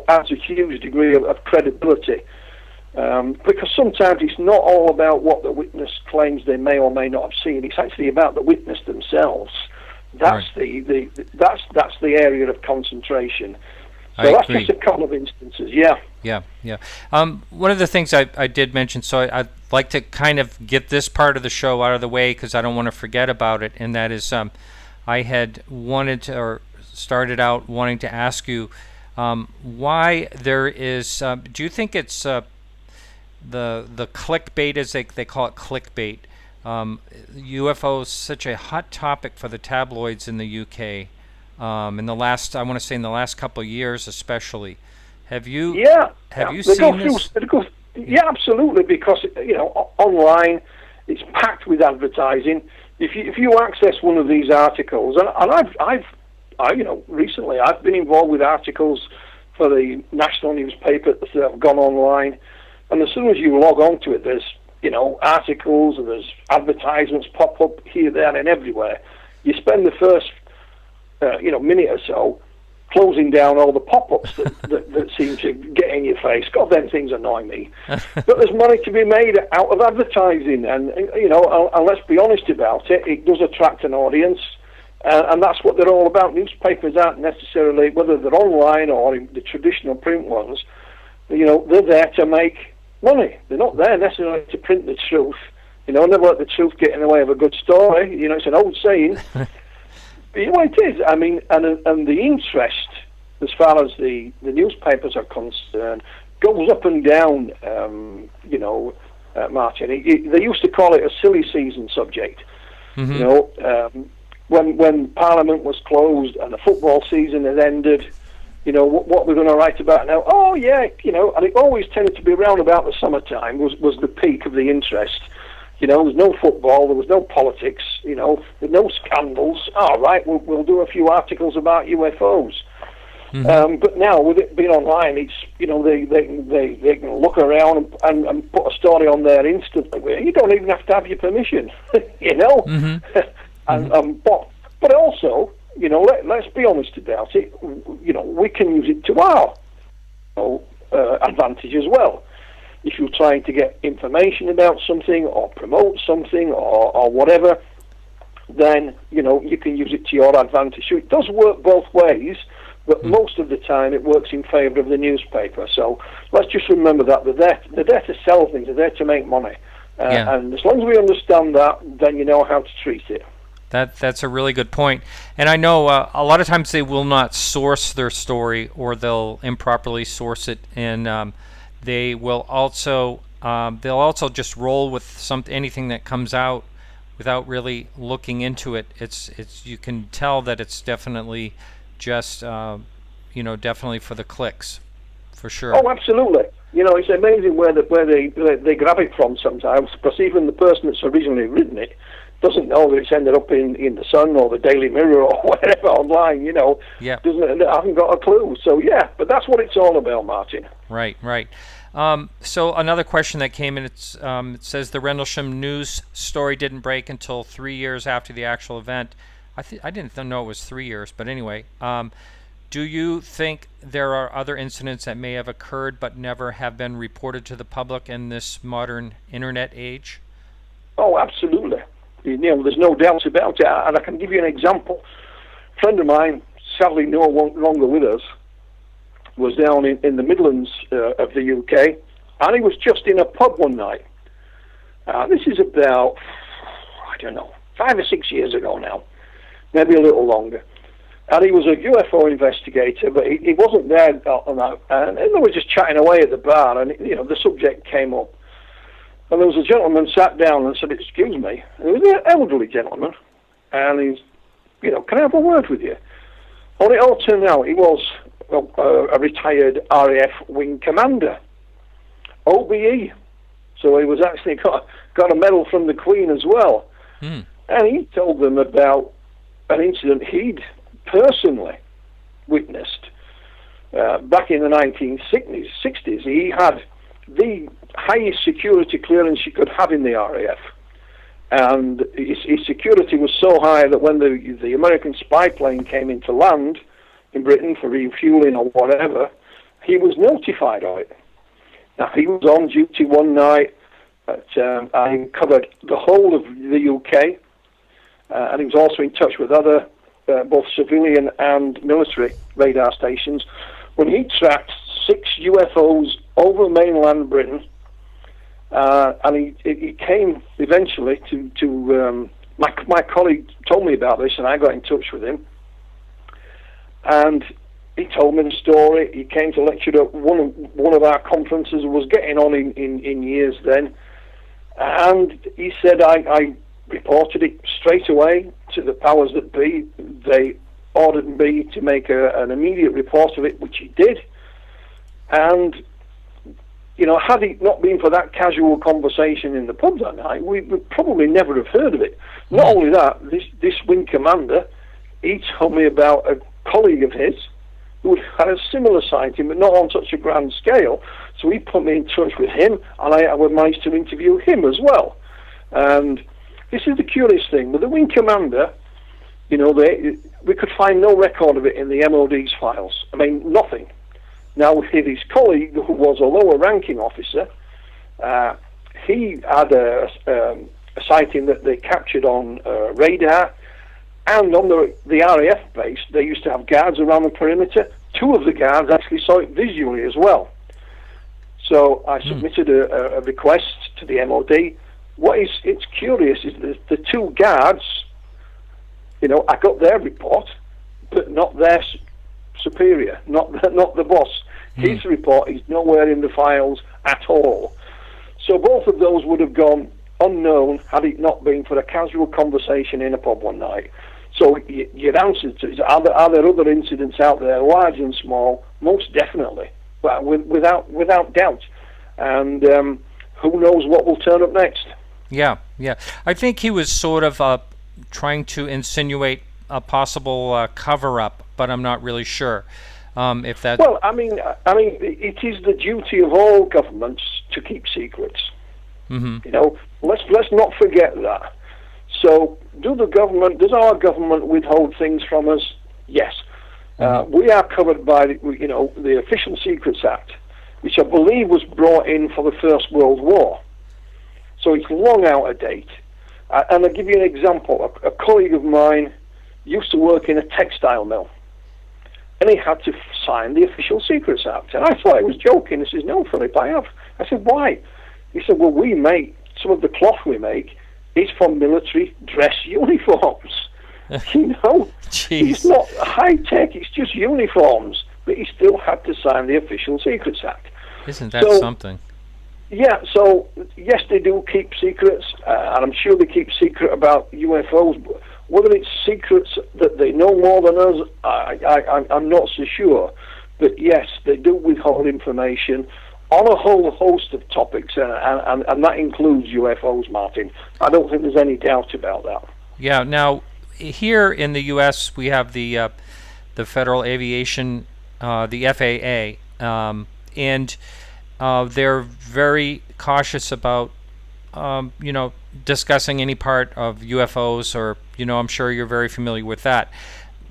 adds a huge degree of credibility. Because sometimes it's not all about what the witness claims they may or may not have seen. It's actually about the witness themselves. That's that's the area of concentration. So that's just a couple of instances. Yeah. One of the things I did mention, so I'd like to kind of get this part of the show out of the way because I don't want to forget about it, and that is I had wanted to, or started out wanting to ask you why there is, do you think it's the clickbait, as they call it, clickbait, UFOs such a hot topic for the tabloids in the UK in the last, I want to say in the last couple of years especially. Have you seen this? Yeah, absolutely, because online it's packed with advertising. If you access one of these articles, and I've recently I've been involved with articles for the national newspaper that have gone online, and as soon as you log on to it, there's articles and there's advertisements pop up here, there, and everywhere. You spend the first minute or so closing down all the pop-ups that seem to get in your face. God, them things annoy me. But there's money to be made out of advertising, and let's be honest about it, it does attract an audience, and that's what they're all about. Newspapers aren't necessarily, whether they're online or in the traditional print ones, they're there to make money. They're not there necessarily to print the truth. Never let the truth get in the way of a good story. It's an old saying. But it is. I mean, and the interest as far as the newspapers are concerned, goes up and down, Martin. They used to call it a silly season subject. Mm-hmm. When Parliament was closed and the football season had ended, what we're going to write about now? Oh, yeah, and it always tended to be around about the summertime was the peak of the interest. There was no football, there was no politics, there were no scandals. All right, we'll do a few articles about UFOs. Mm-hmm. But now, with it being online, it's they can look around and put a story on there instantly. Where you don't even have to have your permission, Mm-hmm. But also, let's be honest about it. We can use it to our advantage as well. If you're trying to get information about something or promote something or whatever, then you can use it to your advantage. So it does work both ways. But most of the time it works in favour of the newspaper. So let's just remember that they're there to sell things, they're there to make money. And as long as we understand that, then you know how to treat it. That's a really good point. And I know a lot of times they will not source their story, or they'll improperly source it, and they will also they'll also just roll with anything that comes out without really looking into it. It's you can tell that it's definitely just definitely for the clicks, for sure. Oh, absolutely. It's amazing where they grab it from sometimes, because even the person that's originally written it doesn't know that it's ended up in the Sun or the Daily Mirror or whatever online. Yeah. Hasn't got a clue. So yeah, but that's what it's all about, Martin. Right. So another question that came in, it says the Rendlesham news story didn't break until 3 years after the actual event. I didn't know it was 3 years, but anyway, do you think there are other incidents that may have occurred but never have been reported to the public in this modern internet age? Oh, absolutely. There's no doubt about it, and I can give you an example. A friend of mine, sadly no longer with us, was down in the Midlands of the UK, and he was just in a pub one night. This is about, 5 or 6 years ago now. Maybe a little longer. And he was a UFO investigator, but he wasn't there on that. And they were just chatting away at the bar, and the subject came up. And there was a gentleman sat down and said, "Excuse me." And it was an elderly gentleman, and he's, "Can I have a word with you?" And it all turned out he was a retired RAF wing commander, OBE. So he was actually got a medal from the Queen as well. And he told them about an incident he'd personally witnessed back in the 1960s. He had the highest security clearance you could have in the RAF, and his security was so high that when the American spy plane came into land in Britain for refueling or whatever, he was notified of it. Now, he was on duty one night and covered the whole of the UK, and he was also in touch with other both civilian and military radar stations, when he tracked 6 UFOs over mainland Britain, and he came eventually to my colleague told me about this, and I got in touch with him, and he told me the story. He came to lecture at one of our conferences, was getting on in years then, and he said, I reported it straight away to the powers that be. They ordered me to make an immediate report of it, which he did. And, had it not been for that casual conversation in the pub that night, we would probably never have heard of it. Not only that, this wing commander, he told me about a colleague of his who had a similar sighting, but not on such a grand scale. So he put me in touch with him, and I managed to interview him as well. And this is the curious thing. With the wing commander, we could find no record of it in the MOD's files. I mean, nothing. Now, with his colleague, who was a lower-ranking officer, he had a sighting that they captured on radar, and on the RAF base, they used to have guards around the perimeter. 2 of the guards actually saw it visually as well. So I submitted a request to the MOD. It's curious is the 2 guards, I got their report, but not their superior, not the boss. His report is nowhere in the files at all. So both of those would have gone unknown had it not been for a casual conversation in a pub one night. So your answer to is, are there other incidents out there, large and small? Most definitely, well, without doubt. And who knows what will turn up next? Yeah. I think he was sort of trying to insinuate a possible cover-up, but I'm not really sure if that. Well, I mean, it is the duty of all governments to keep secrets. Mm-hmm. You know, let's not forget that. So, does our government withhold things from us? Yes. We are covered by the Official Secrets Act, which I believe was brought in for the First World War. So it's long out of date. And I'll give you an example. A colleague of mine used to work in a textile mill, and he had to sign the Official Secrets Act. And I thought he was joking. He says, "No, Philip, I have." I said, "Why?" He said, "Well, we make, some of the cloth we make is for military dress uniforms." Jeez. It's not high-tech, it's just uniforms. But he still had to sign the Official Secrets Act. Isn't that something? Yeah, so yes, they do keep secrets, and I'm sure they keep secret about UFOs. But whether it's secrets that they know more than us, I'm not so sure. But yes, they do withhold information on a whole host of topics, and that includes UFOs, Martin. I don't think there's any doubt about that. Yeah. Now, here in the U.S., we have the Federal Aviation, the FAA, and they're very cautious about, discussing any part of UFOs, or, I'm sure you're very familiar with that.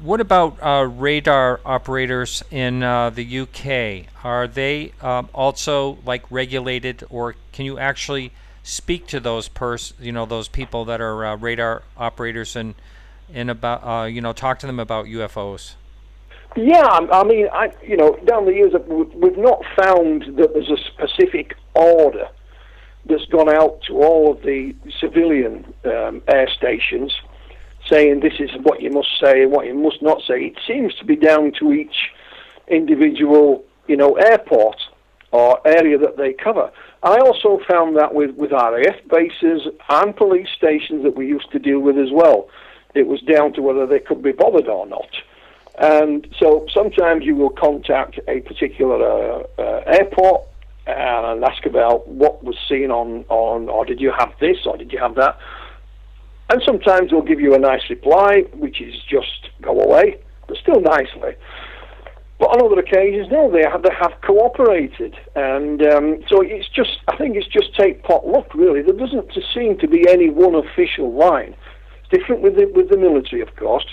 What about radar operators in the UK? Are they also regulated, or can you actually speak to those those people that are radar operators and about talk to them about UFOs? Yeah, I mean, down the years, we've not found that there's a specific order that's gone out to all of the civilian air stations saying this is what you must say and what you must not say. It seems to be down to each individual, airport or area that they cover. I also found that with RAF bases and police stations that we used to deal with as well. It was down to whether they could be bothered or not. And so sometimes you will contact a particular airport and ask about what was seen on, or did you have this, or did you have that? And sometimes they'll give you a nice reply, which is just go away, but still nicely. But on other occasions, no, they have cooperated, and so I think it's just take pot luck, really. There doesn't seem to be any one official line. It's different with the military, of course,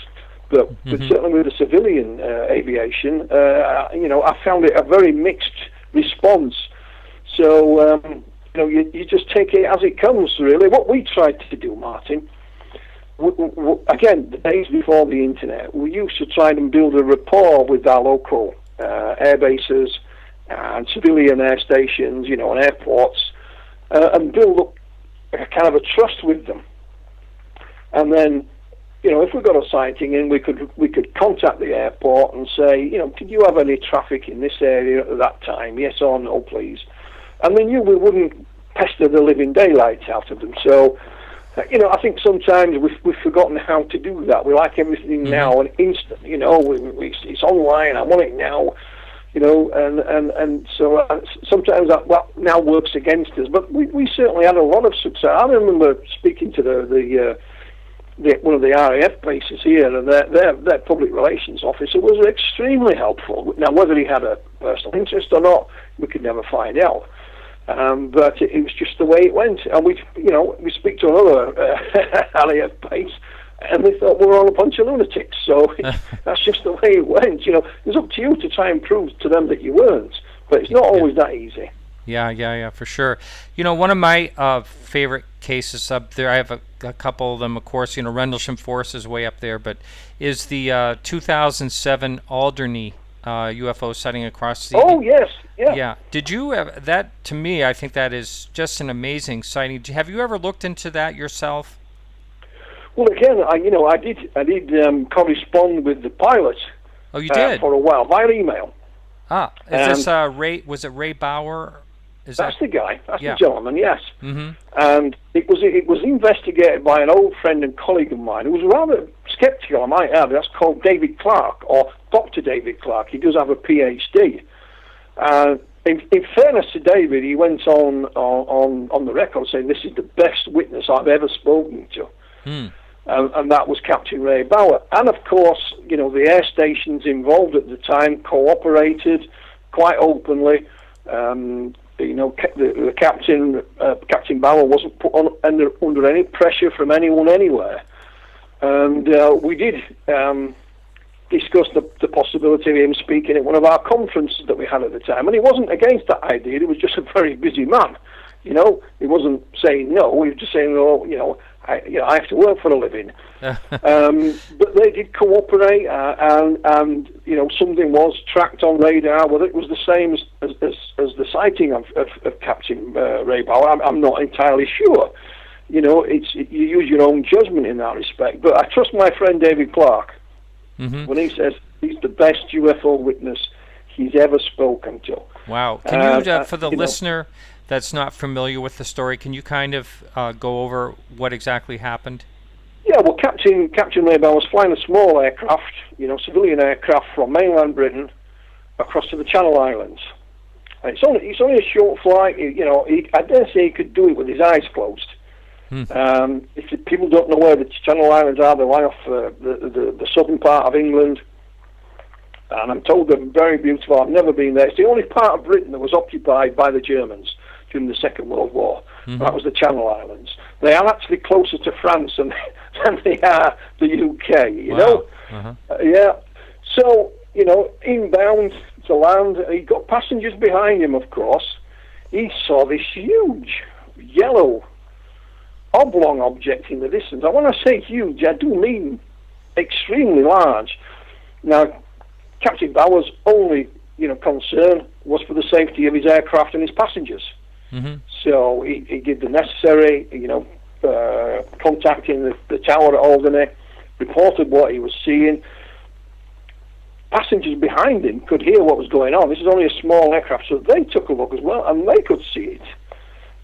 but certainly with the civilian aviation, I found it a very mixed response. So you just take it as it comes, really. What we tried to do, Martin. Again, the days before the internet, we used to try and build a rapport with our local air bases and civilian air stations, and airports, and build up a kind of a trust with them. And then, if we got a sighting in, we could contact the airport and say, did you have any traffic in this area at that time? Yes or no, please. And they knew we wouldn't pester the living daylights out of them. So, I think sometimes we've forgotten how to do that. We like everything now and instant. It's online. I want it now. And so sometimes that now works against us. But we certainly had a lot of success. I remember speaking to the one of the RAF bases here, and their public relations officer was extremely helpful. Now, whether he had a personal interest or not, we could never find out. But it was just the way it went. And we speak to another RAF base, and they thought we were all a bunch of lunatics. So that's just the way it went. It's up to you to try and prove to them that you weren't. But it's not always that easy. Yeah, for sure. One of my favorite cases up there, I have a couple of them, of course, Rendlesham Forest is way up there, but is the 2007 Alderney UFO sighting across the... Oh, yes, yeah. Yeah. Did you have that? To me, I think that is just an amazing sighting. Have you ever looked into that yourself? Well, again, I did correspond with the pilot Oh, you did? For a while, via email. Ah, is this Ray? Was it Ray Bauer? That's the guy. That's yeah. the gentleman. Yes. Mm-hmm. And it was investigated by an old friend and colleague of mine who was rather sceptical, I might add. That's called David Clark, or Dr. David Clark. He does have a PhD. In fairness to David, he went on the record saying this is the best witness I've ever spoken to. And that was Captain Ray Bauer. And of course, the air stations involved at the time cooperated quite openly. The Captain Bauer wasn't put under any pressure from anyone anywhere. And we did discuss the possibility of him speaking at one of our conferences that we had at the time. And he wasn't against that idea. He was just a very busy man. He wasn't saying no. He was just saying, I have to work for a living. But they did cooperate, and something was tracked on radar. Whether it was the same as the sighting of Captain Ray Bauer, I'm not entirely sure. You use your own judgment in that respect. But I trust my friend David Clark when he says he's the best UFO witness he's ever spoken to. Wow! Can you, for the listener that's not familiar with the story, can you kind of go over what exactly happened? Yeah, well, Captain Ray Bauer was flying a small aircraft, civilian aircraft from mainland Britain across to the Channel Islands. And it's only a short flight. I dare say he could do it with his eyes closed. If people don't know where the Channel Islands are, they lie off the southern part of England. And I'm told they're very beautiful. I've never been there. It's the only part of Britain that was occupied by the Germans during the Second World War. That was the Channel Islands. They are actually closer to France than they are the UK, you know? Yeah. So, inbound to land, he got passengers behind him, of course. He saw this huge, yellow, oblong object in the distance. And when I say huge, I do mean extremely large. Now, Captain Bauer's only, concern was for the safety of his aircraft and his passengers. So he did the necessary, contacting the tower at Alderney, reported what he was seeing. Passengers behind him could hear what was going on. This is only a small aircraft, so they took a look as well, and they could see it.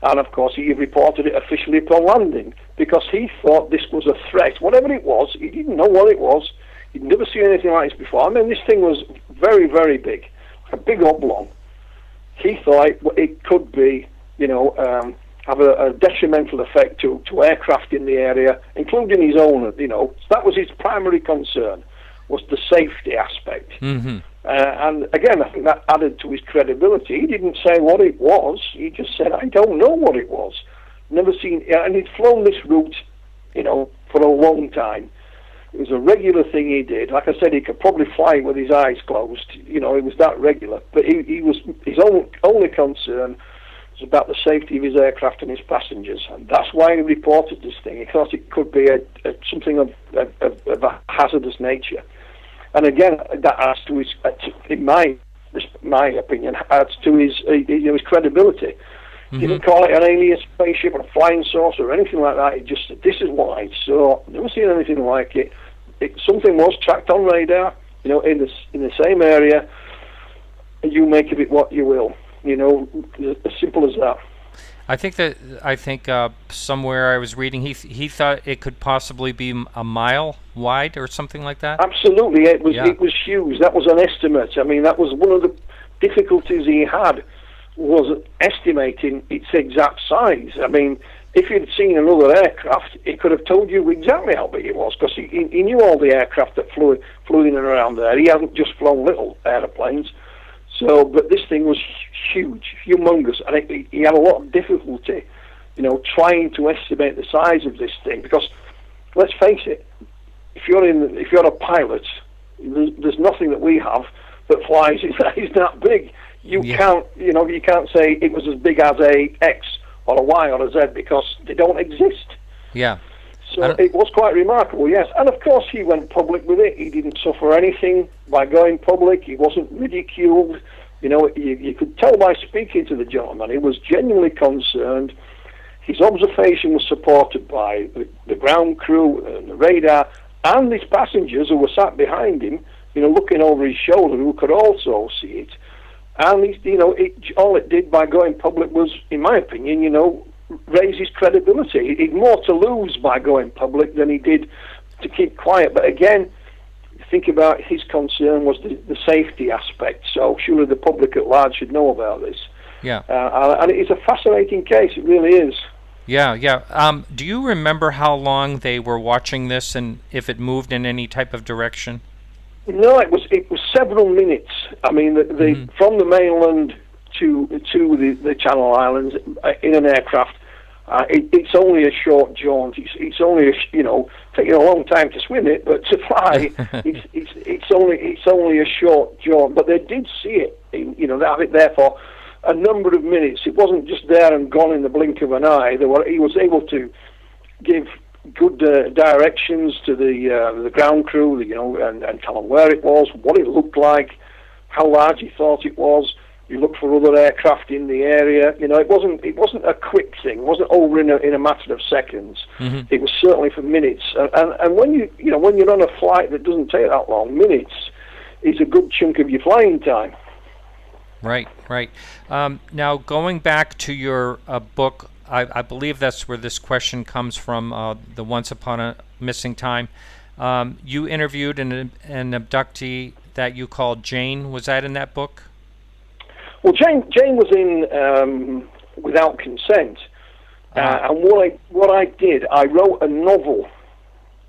And of course, he reported it officially upon landing because he thought this was a threat. Whatever it was, he didn't know what it was. He'd never seen anything like this before. I mean, this thing was very, very big, a big oblong. He thought it could be, have a detrimental effect to aircraft in the area, including his own. So that was his primary concern, was the safety aspect. And again, I think that added to his credibility. He didn't say what it was. He just said, I don't know what it was. Never seen, and he'd flown this route, for a long time. It was a regular thing he did. Like I said, he could probably fly with his eyes closed. It was that regular. But his only concern was about the safety of his aircraft and his passengers. And that's why he reported this thing. He thought it could be something of a hazardous nature. And again, that adds to his, in my opinion, adds to his credibility. He didn't call it an alien spaceship or a flying saucer or anything like that. He just said, this is what I saw. Never seen anything like it. Something was tracked on radar, in the same area, and you make of it what you will. As simple as that. I think somewhere I was reading he thought it could possibly be a mile wide or something like that. Absolutely, it was huge. That was an estimate. I mean, that was one of the difficulties he had, was estimating its exact size. I mean, if he'd seen another aircraft, he could have told you exactly how big it was, because he knew all the aircraft that flew in and around there. He hasn't just flown little aeroplanes. So, but this thing was huge, humongous, and he had a lot of difficulty, trying to estimate the size of this thing. Because, let's face it, if you're a pilot, there's nothing that we have that flies is that big. You can't say it was as big as a X or a Y or a Z, because they don't exist. Yeah. So it was quite remarkable, yes. And of course he went public with it. He didn't suffer anything by going public. He wasn't ridiculed. You could tell by speaking to the gentleman, he was genuinely concerned. His observation was supported by the ground crew and the radar and his passengers who were sat behind him. looking over his shoulder, who could also see it. And all it did by going public was, in my opinion, raise his credibility. He had more to lose by going public than he did to keep quiet. But again, think about his concern was the safety aspect. So surely the public at large should know about this. Yeah. And it is a fascinating case. It really is. Yeah. Do you remember how long they were watching this, and if it moved in any type of direction? No, it was several minutes. I mean, from the mainland to the Channel Islands in an aircraft. It's only a short jaunt. It's only taking a long time to swim it, but to fly, it's only a short jaunt. But they did see it. They have it there for a number of minutes. It wasn't just there and gone in the blink of an eye. He was able to give good directions to the ground crew, and tell them where it was, what it looked like, how large he thought it was. You looked for other aircraft in the area. It wasn't a quick thing. It wasn't over in a matter of seconds. Mm-hmm. It was certainly for minutes. And when when you're on a flight that doesn't take that long, minutes is a good chunk of your flying time. Right. Now, going back to your book, I believe that's where this question comes from, the Once Upon a Missing Time. You interviewed an abductee that you called Jane. Was that in that book? Well, Jane was in Without Consent. And what I did, I wrote a novel,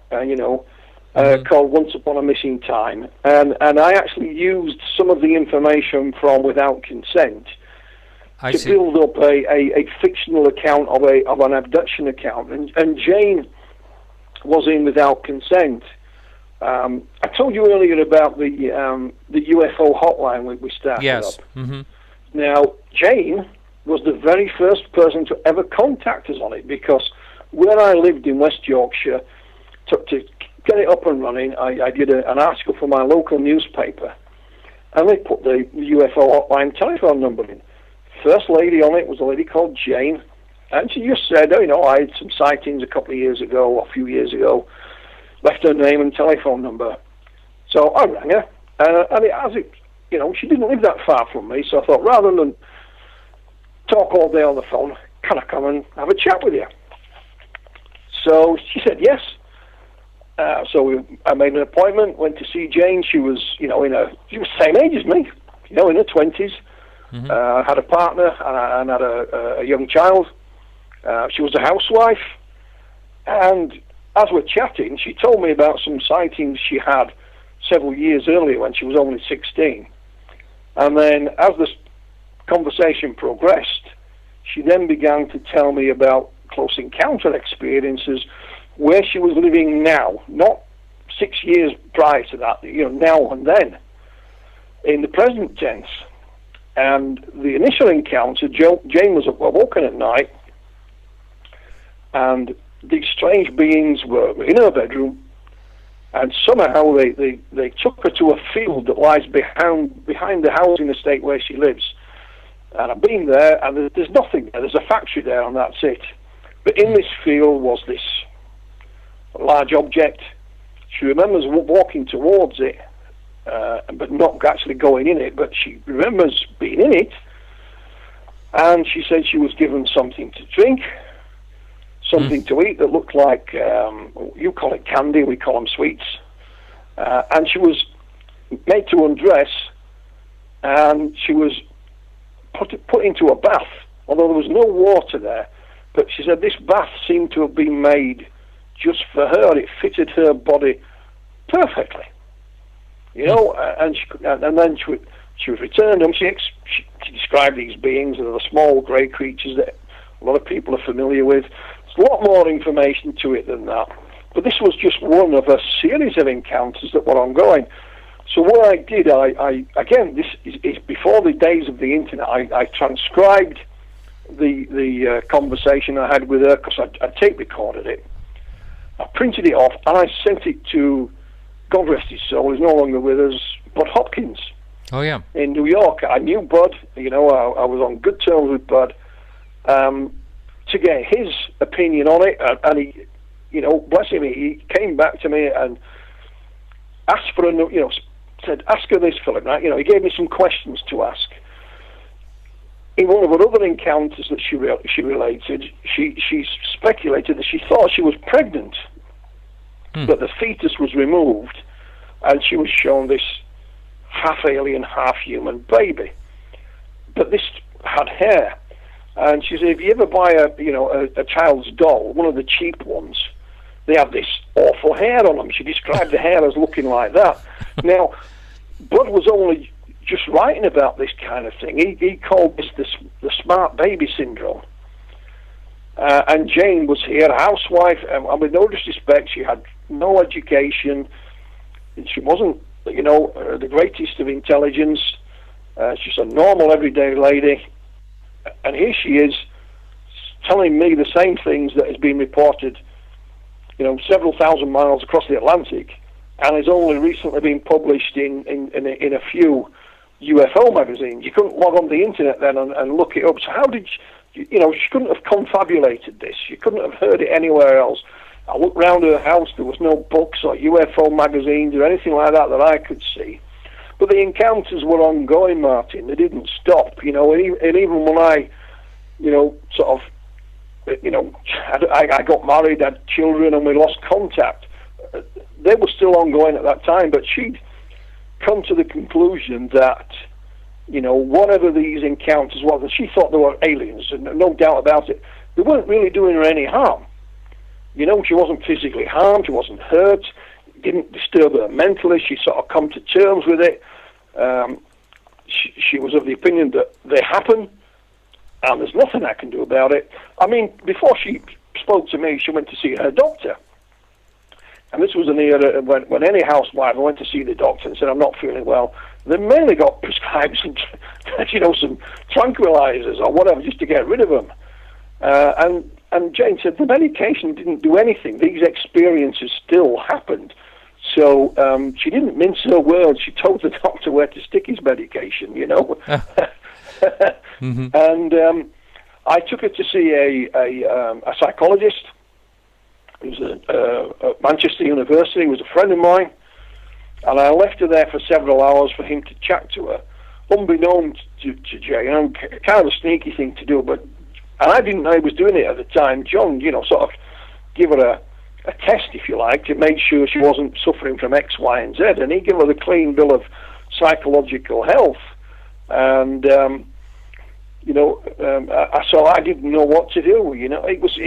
called Once Upon a Missing Time. And I actually used some of the information from Without Consent to build up a fictional account of an abduction account, and Jane was in Without Consent. I told you earlier about the UFO hotline we started up. Mm-hmm. Now, Jane was the very first person to ever contact us on it, because where I lived in West Yorkshire, to get it up and running, I did an article for my local newspaper, and they put the UFO hotline telephone number in. First lady on it was a lady called Jane, and she just said, I had some sightings a couple of years ago, or a few years ago, left her name and telephone number. So I rang her, and she didn't live that far from me, so I thought, rather than talk all day on the phone, can I come and have a chat with you? So she said yes. I made an appointment, went to see Jane. She was, she was the same age as me, in her 20s. Mm-hmm. Had a partner and had a young child. She was a housewife, and as we're chatting, she told me about some sightings she had several years earlier when she was only 16. And then as this conversation progressed, she then began to tell me about close encounter experiences where she was living now, not 6 years prior to that, now and then, in the present tense. And the initial encounter, Jane was awoken at night, and these strange beings were in her bedroom, and somehow they took her to a field that lies behind the housing estate where she lives. And I've been there, and there's nothing there. There's a factory there, and that's it. But in this field was this large object. She remembers walking towards it, but not actually going in it, but she remembers being in it, and she said she was given something to drink, something to eat that looked like, you call it candy, we call them sweets, and she was made to undress, and she was put into a bath, although there was no water there, but she said this bath seemed to have been made just for her. It fitted her body perfectly. And then she was returned, and she described these beings as the small grey creatures that a lot of people are familiar with. There's a lot more information to it than that. But this was just one of a series of encounters that were ongoing. So what I did, again, this is before the days of the internet. I transcribed the conversation I had with her, because I tape recorded it. I printed it off, and I sent it to, God rest his soul, he's no longer with us, Bud Hopkins. Oh, yeah. In New York. I knew Bud, I was on good terms with Bud, to get his opinion on it, and he, bless him, he came back to me and asked for said, ask her this, Philip, right? He gave me some questions to ask. In one of her other encounters that she related, she speculated that she thought she was pregnant, but the fetus was removed, and she was shown this half-alien, half-human baby. But this had hair. And she said, if you ever buy a child's doll, one of the cheap ones, they have this awful hair on them. She described the hair as looking like that. Now, Bud was only just writing about this kind of thing. He called this the smart baby syndrome. And Jane was here, a housewife, and with no disrespect, she had no education. She wasn't, the greatest of intelligence. She's a normal, everyday lady. And here she is telling me the same things that has been reported, several thousand miles across the Atlantic, and has only recently been published in a few UFO magazines. You couldn't log on the internet then and look it up. So how did she couldn't have confabulated this. She couldn't have heard it anywhere else. I looked round her house. There was no books or UFO magazines or anything like that I could see. But the encounters were ongoing, Martin. They didn't stop, and even when I, I got married, had children, and we lost contact, they were still ongoing at that time. But she'd come to the conclusion that, whatever these encounters was, and she thought they were aliens, and no doubt about it, they weren't really doing her any harm. She wasn't physically harmed, she wasn't hurt, didn't disturb her mentally. She sort of come to terms with it. She was of the opinion that they happen, and there's nothing I can do about it. I mean, before she spoke to me, she went to see her doctor. And this was an era when any housewife went to see the doctor and said, I'm not feeling well, they mainly got prescribed some tranquilizers or whatever just to get rid of them. And Jane said the medication didn't do anything. These experiences still happened. So she didn't mince her words. She told the doctor where to stick his medication, Mm-hmm. And I took her to see a psychologist. He was at Manchester University. He was a friend of mine. And I left her there for several hours for him to chat to her, unbeknown to Jane. Kind of a sneaky thing to do, and I didn't know he was doing it at the time. John, sort of give her a test, if you like, to make sure she wasn't suffering from X, Y, and Z. And he gave her the clean bill of psychological health. And, so I didn't know what to do. It was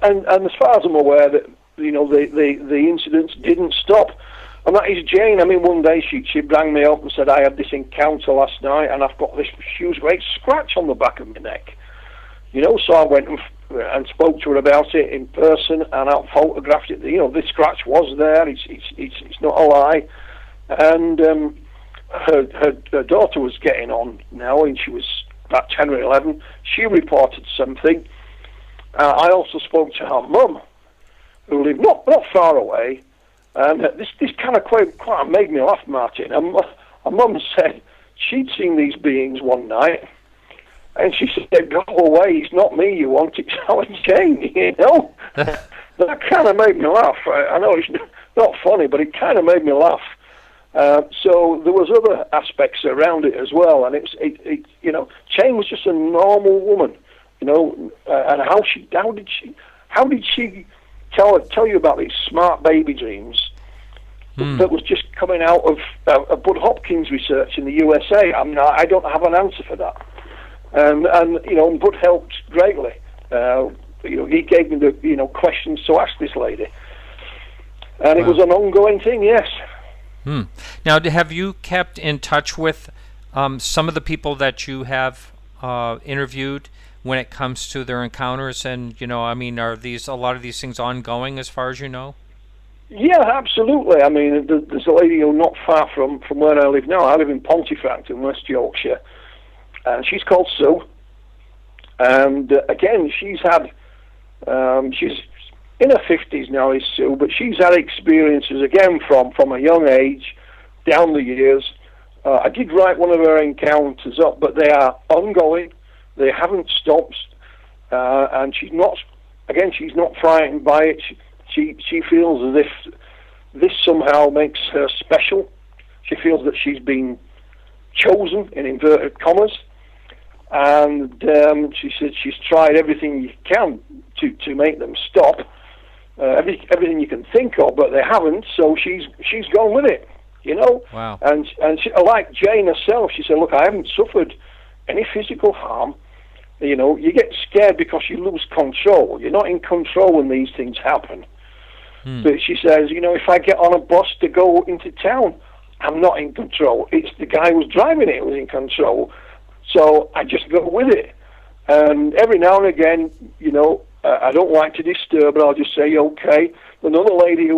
and as far as I'm aware, that the incidents didn't stop. And that is Jane. I mean, one day she rang me up and said, I had this encounter last night, and I've got this huge, great scratch on the back of my neck. So I went and spoke to her about it in person, and I photographed it. This scratch was there. It's not a lie. And her daughter was getting on now, and she was about 10 or 11. She reported something. I also spoke to her mum, who lived not far away. And this kind of quite made me laugh, Martin. Her mum said she'd seen these beings one night. And she said, go away, it's not me you want, it's Alan Jane, That kind of made me laugh. I know it's not funny, but it kind of made me laugh. So there was other aspects around it as well, and Jane was just a normal woman, and how did she tell you about these smart baby dreams that was just coming out of Bud Hopkins research in the USA? I don't have an answer for that. And Bud helped greatly. He gave me the questions to ask this lady, and it was an ongoing thing. Yes. Now, have you kept in touch with some of the people that you have interviewed when it comes to their encounters? And are a lot of these things ongoing as far as you know? Yeah, absolutely. I mean, there's a lady not far from where I live now. I live in Pontefract in West Yorkshire. And she's called Sue, and again, she's in her 50s now, is Sue, but she's had experiences again from a young age, down the years. I did write one of her encounters up, but they are ongoing. They haven't stopped, and she's not frightened by it. She feels as if this somehow makes her special. She feels that she's been chosen, in inverted commas, and she said she's tried everything you can to make them stop, everything you can think of, but they haven't. So she's gone with it, you know. Wow. And she, like Jane herself, she said, "Look, I haven't suffered any physical harm. You know, you get scared because you lose control. You're not in control when these things happen." But she says, "You know, if I get on a bus to go into town, I'm not in control. It's the guy who's driving it who's in control. So I just go with it. And every now and again, you know, I don't like to disturb her. I'll just say, okay." Another lady who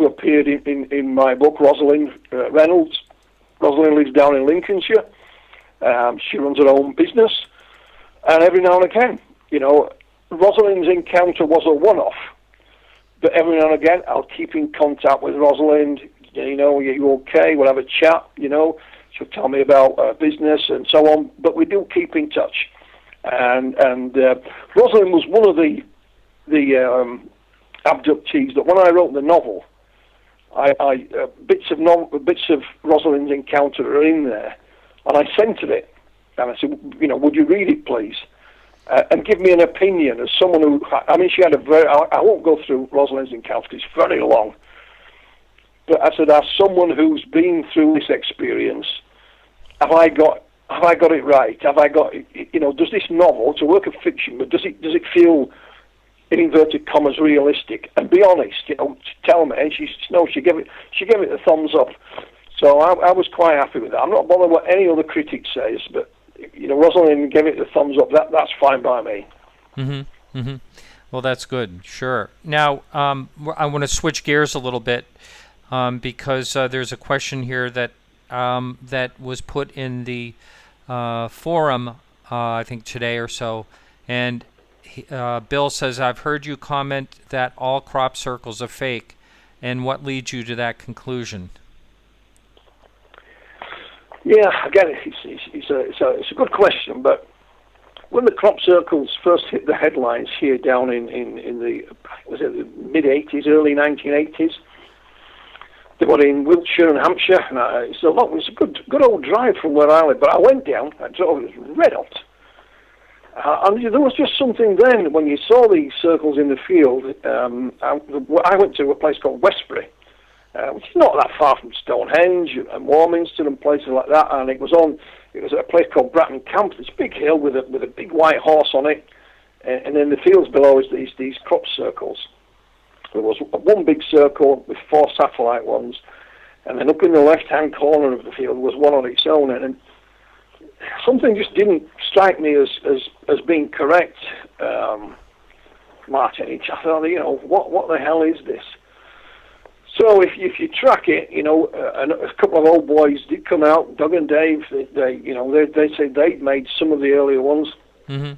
appeared in my book, Rosalind Reynolds. Rosalind lives down in Lincolnshire. She runs her own business. And every now and again, you know, Rosalind's encounter was a one-off. But every now and again, I'll keep in contact with Rosalind. You know, are you okay? We'll have a chat, you know. She'll tell me about business and so on. But we do keep in touch. And Rosalind was one of the abductees that when I wrote the novel, bits of Rosalind's encounter are in there. And I sent her it. And I said, you know, would you read it, please? And give me an opinion as someone who, I mean, she had a very, I won't go through Rosalind's encounter because it's very long. But I said, as someone who's been through this experience, have I got it right? Have I got, you know, does this novel, it's a work of fiction, but does it feel, in inverted commas, realistic? And be honest, you know, tell me. And she gave it the thumbs up. So I was quite happy with that. I'm not bothered what any other critic says, but, you know, Rosalind gave it the thumbs up. That's fine by me. Mm-hmm. Mm-hmm. Well, that's good. Sure. Now, I want to switch gears a little bit because there's a question here that was put in the forum, I think today or so, and Bill says, "I've heard you comment that all crop circles are fake, and what leads you to that conclusion?" Yeah, again, it's a good question, but when the crop circles first hit the headlines here down in the mid-'80s, early 1980s, they were in Wiltshire and Hampshire, and it's a good old drive from where I live, but I went down, I drove, it was red hot. And there was just something then, when you saw these circles in the field. I went to a place called Westbury, which is not that far from Stonehenge and Warminster and places like that, and it was at a place called Bratton Camp, this big hill with a big white horse on it, and then the fields below is these crop circles. There was one big circle with 4 satellite ones, and then up in the left-hand corner of the field was one on its own, and something just didn't strike me as being correct, Martin. I thought, you know, what the hell is this? So if you track it, you know, a couple of old boys did come out, Doug and Dave. They said they'd made some of the earlier ones. Mm-hmm.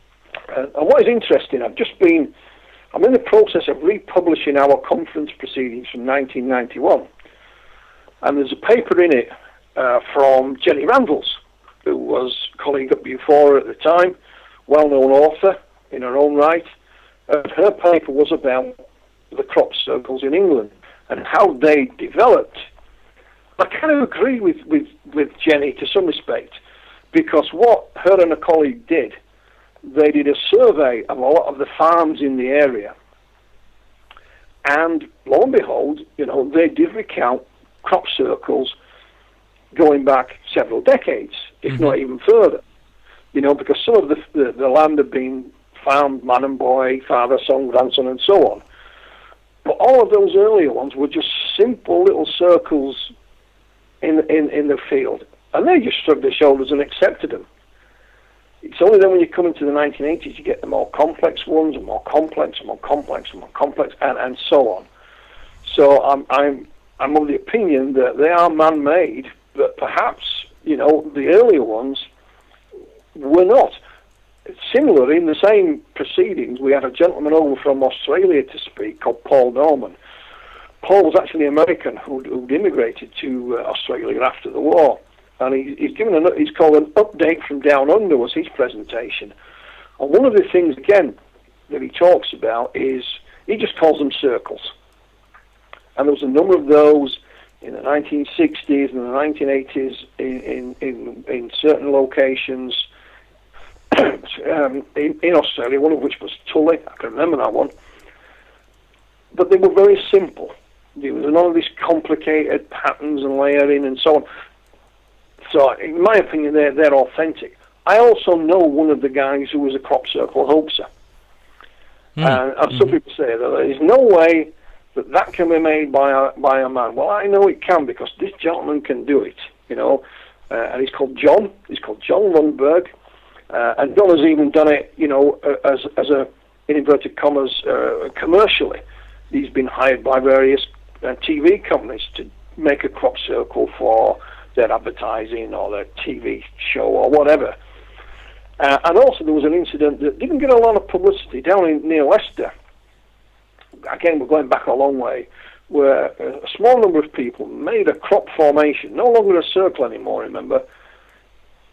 And what is interesting, I'm in the process of republishing our conference proceedings from 1991, and there's a paper in it from Jenny Randalls, who was a colleague at U4 at the time, well-known author in her own right. Her paper was about the crop circles in England and how they developed. I kind of agree with Jenny to some respect, because what her and a colleague did, they did a survey of a lot of the farms in the area, and lo and behold, you know, they did recount crop circles going back several decades, if not even further. You know, because some of the land had been farmed, man and boy, father, son, grandson, and so on. But all of those earlier ones were just simple little circles in the field, and they just shrugged their shoulders and accepted them. It's only then when you come into the 1980s you get the more complex ones, and more complex, and more complex, and more complex, and so on. So I'm of the opinion that they are man-made, but perhaps, you know, the earlier ones were not. Similar, in the same proceedings, we had a gentleman over from Australia to speak called Paul Norman. Paul was actually American who'd immigrated to Australia after the war. And he's called an update from down under was his presentation. And one of the things, again, that he talks about is, he just calls them circles. And there was a number of those in the 1960s and the 1980s in certain locations in Australia, one of which was Tully. I can remember that one. But they were very simple. There was none of this complicated patterns and layering and so on. So, in my opinion, they're authentic. I also know one of the guys who was a crop circle hoaxer. And some people say that there is no way that can be made by a man. Well, I know it can, because this gentleman can do it, you know. And he's called John. He's called John Lundberg. And John has even done it, you know, as a, in inverted commas, commercially. He's been hired by various TV companies to make a crop circle for their advertising or their TV show or whatever. And also there was an incident that didn't get a lot of publicity down near Leicester. Again, we're going back a long way, where a small number of people made a crop formation, no longer a circle anymore, remember?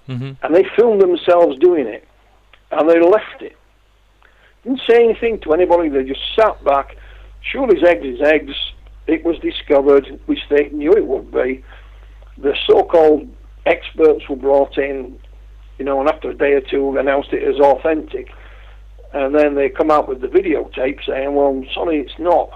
And they filmed themselves doing it, and they left it. Didn't say anything to anybody, they just sat back. Sure as eggs, it was discovered, which they knew it would be. The so-called experts were brought in, you know, and after a day or two announced it as authentic. And then they come out with the videotape saying, well, sorry, it's not,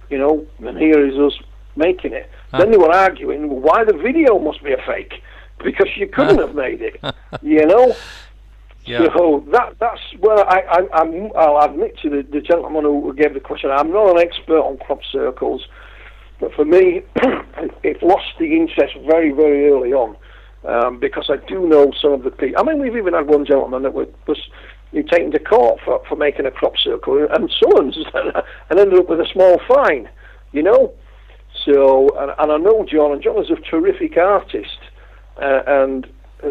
you know, and here is us making it. Then they were arguing why the video must be a fake, because you couldn't have made it, you know? Yeah. So that's where I'll admit to the gentleman who gave the question, I'm not an expert on crop circles, but for me, it lost the interest very, very early on, because I do know some of the people. I mean, we've even had one gentleman that was taken to court for making a crop circle and summons and ended up with a small fine, you know? So, and I know John, and John is a terrific artist, and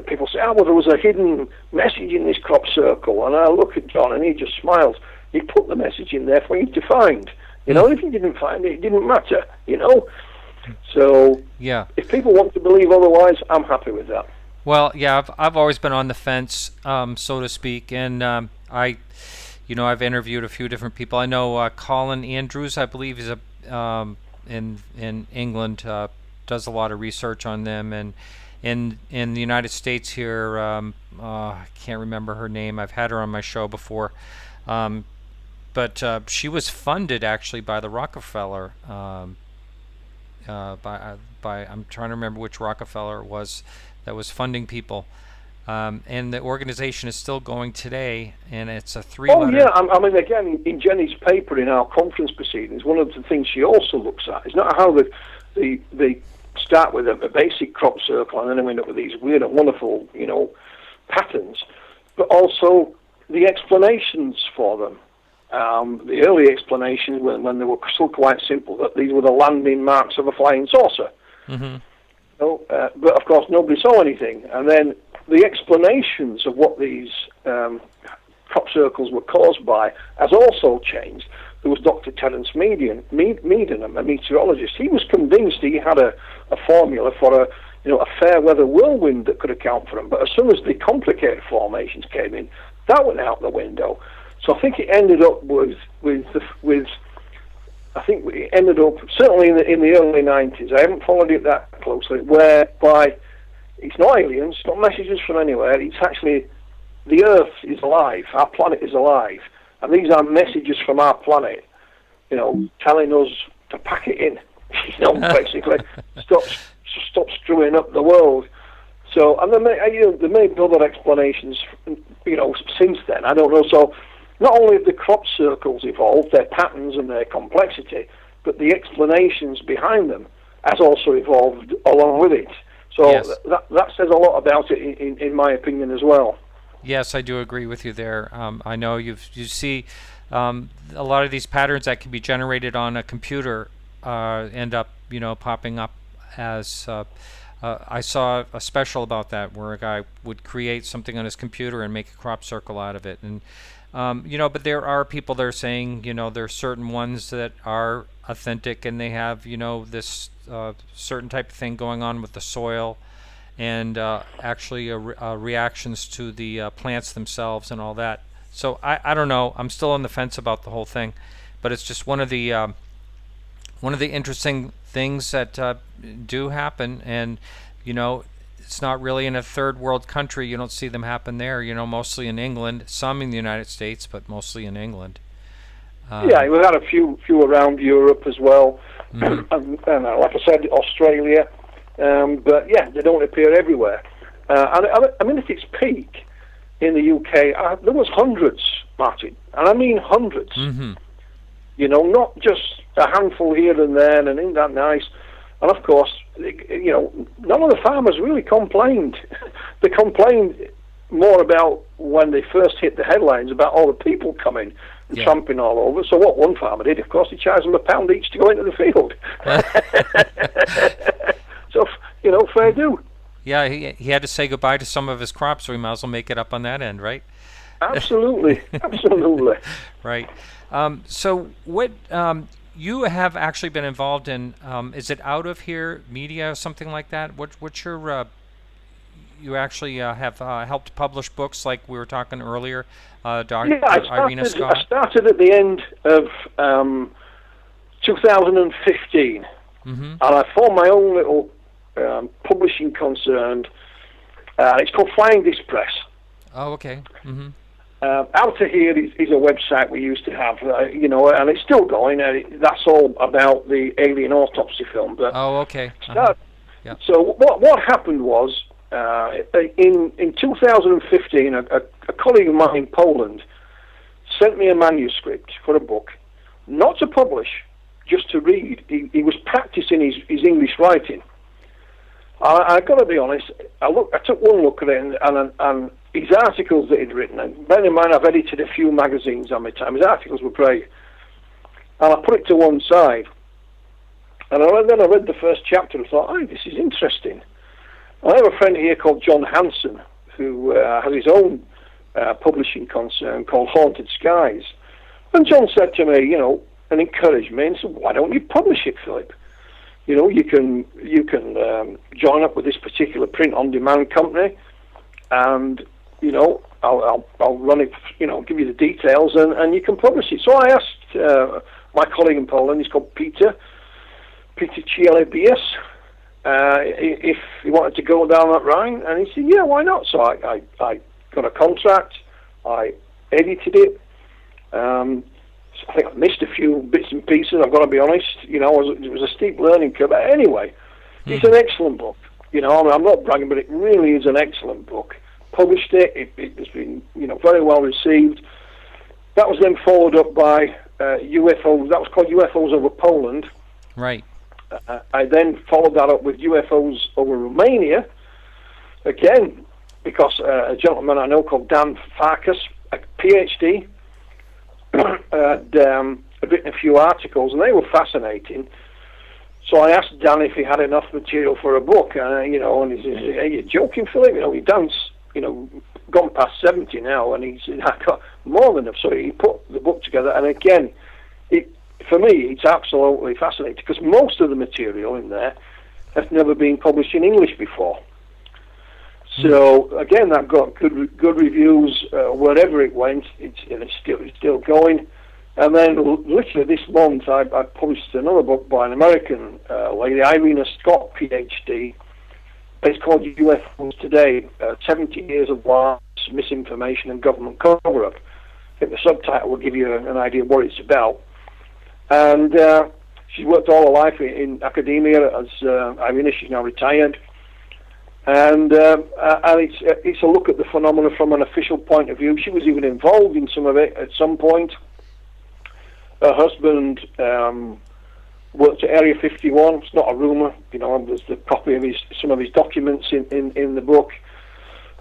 people say, well, there was a hidden message in this crop circle, and I look at John and he just smiles. He put the message in there for you to find. You know, if you didn't find it, it didn't matter, you know? So, yeah, if people want to believe otherwise, I'm happy with that. Well, yeah, I've always been on the fence, so to speak, and I've interviewed a few different people. I know Colin Andrews, I believe, is in England, does a lot of research on them, and in the United States here, I can't remember her name. I've had her on my show before, but she was funded actually by the Rockefeller. I'm trying to remember which Rockefeller it was that was funding people, and the organization is still going today, and it's a 3-letter... Oh yeah, I mean, again, in Jenny's paper in our conference proceedings, one of the things she also looks at is not how they start with a basic crop circle and then they end up with these weird and wonderful, you know, patterns, but also the explanations for them. The early explanations, when they were still quite simple, that these were the landing marks of a flying saucer. But of course nobody saw anything, and then the explanations of what these crop circles were caused by has also changed. There was Dr. Terence Meaden, a meteorologist. He was convinced he had a formula for a fair weather whirlwind that could account for them, but as soon as the complicated formations came in, that went out the window. So I think it ended up certainly in the early 90s, I haven't followed it that closely, whereby it's not aliens, it's not messages from anywhere, it's actually the Earth is alive, our planet is alive, and these are messages from our planet, you know, telling us to pack it in, you know, basically, stop screwing up the world. So, and there may be other explanations, you know, since then, I don't know. So, not only have the crop circles evolved, their patterns and their complexity, but the explanations behind them has also evolved along with it. So yes, that says a lot about it, in my opinion, as well. Yes, I do agree with you there. I know you see a lot of these patterns that can be generated on a computer end up, you know, popping up as... I saw a special about that where a guy would create something on his computer and make a crop circle out of it. And you know, but there are people that are saying, you know, there are certain ones that are authentic and they have, you know, this certain type of thing going on with the soil and actually reactions to the plants themselves and all that. So I don't know. I'm still on the fence about the whole thing, but it's just one of the one of the interesting things that do happen, and it's not really in a third world country. You don't see them happen there. Mostly in England, some in the United States, but mostly in England. Yeah, we've had a few around Europe as well, Mm-hmm. and like I said, Australia. But yeah, they don't appear everywhere. And I mean, at its peak in the UK, there was hundreds, Martin, and I mean hundreds. Mm-hmm. Not just a handful here and there, and isn't that nice? And of course, none of the farmers really complained. They complained more about when they first hit the headlines about all the people coming and tramping all over. So what one farmer did, of course, he charged them £1 each to go into the field. So, fair do. Yeah, he had to say goodbye to some of his crops, so he might as well make it up on that end, right? Absolutely, absolutely. Right. So what you have actually been involved in, is it out of here media or something like that? What's your, you actually have helped publish books like we were talking earlier, Dr. Irina Scott? I started at the end of 2015, and I formed my own little publishing concern, and it's called Flying Disc Press. Oh, okay. Mm-hmm. Out of Here is a website we used to have, and it's still going. That's all about the alien autopsy film. But oh, okay. Uh-huh. Yeah. So what happened was, in 2015, a colleague of mine in Poland sent me a manuscript for a book, not to publish, just to read. He was practicing his English writing. I got to be honest. I took one look at it, and his articles that he'd written, and bear in mind I've edited a few magazines on my time, his articles were great. And I put it to one side. And then I read the first chapter and thought, this is interesting. And I have a friend here called John Hanson, who has his own publishing concern called Haunted Skies. And John said to me, and encouraged me, and said, why don't you publish it, Philip? You can join up with this particular print-on-demand company, and I'll run it, give you the details, and you can publish it. So I asked my colleague in Poland, he's called Peter Cielebius, if he wanted to go down that line, and he said, yeah, why not? So I got a contract, I edited it. I think I missed a few bits and pieces, I've got to be honest. It was a steep learning curve. But anyway, it's an excellent book. I'm not bragging, but it really is an excellent book. Published it. It has been, very well received. That was then followed up by UFOs. That was called UFOs over Poland. Right. I then followed that up with UFOs over Romania. Again, because a gentleman I know called Dan Farkas, a PhD, had written a few articles, and they were fascinating. So I asked Dan if he had enough material for a book, and he said, "Are you joking, Philip? Dan's gone past 70 now, and he said, I got more than enough." So he put the book together, and again, for me, it's absolutely fascinating because most of the material in there has never been published in English before. So again, that got good reviews wherever it went. It's still going. And then literally this month, I published another book by an American lady, Irina Scott, PhD. It's called UFOs Today: 70 Years of Lies, Misinformation, and Government Cover-Up. I think the subtitle will give you an idea of what it's about. And she's worked all her life in academia as Irina. She's now retired. And it's a look at the phenomena from an official point of view. She was even involved in some of it at some point. Her husband worked at Area 51. It's not a rumour, there's the copy of some of his documents in the book.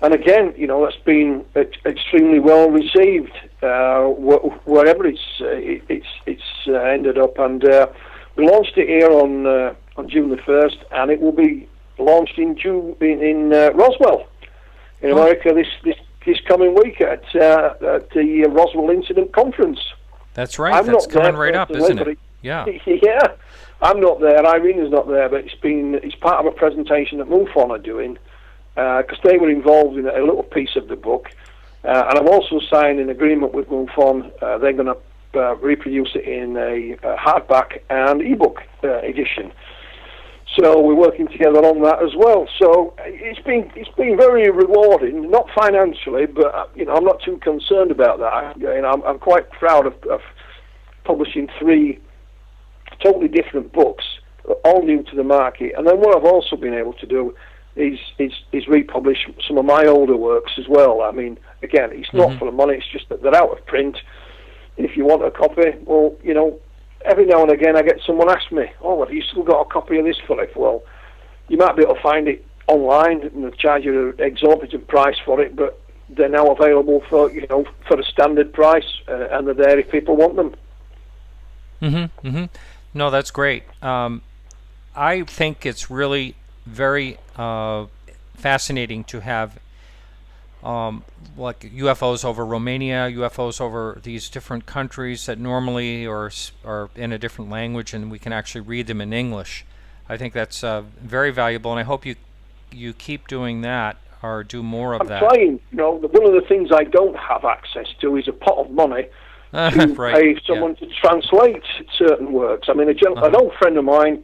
And again, that's been extremely well received wherever it's ended up. And we launched it here on June the 1st, and it will be launched in June in Roswell, in America this coming week at the Roswell Incident Conference. That's right. That's coming right up, isn't it? Yeah. Yeah. I'm not there. Irina's not there, but it's part of a presentation that MUFON are doing because they were involved in a little piece of the book, and I've also signed an agreement with MUFON. They're going to reproduce it in a hardback and ebook edition. So we're working together on that as well. So it's been very rewarding, not financially, but I'm not too concerned about that. I'm quite proud of publishing 3 totally different books, all new to the market. And then what I've also been able to do is republish some of my older works as well. I mean, again, it's not for the money, it's just that they're out of print. If you want a copy, well, every now and again I get someone ask me, oh, have you still got a copy of this, Philip? Well, you might be able to find it online and they'll charge you an exorbitant price for it, but they're now available for a standard price, and they're there if people want them. No, that's great. I think it's really very fascinating to have like UFOs over Romania, UFOs over these different countries that normally are in a different language, and we can actually read them in English. I think that's very valuable, and I hope you keep doing that or do more of that. I'm trying. One of the things I don't have access to is a pot of money to pay someone to translate certain works. I mean, an old friend of mine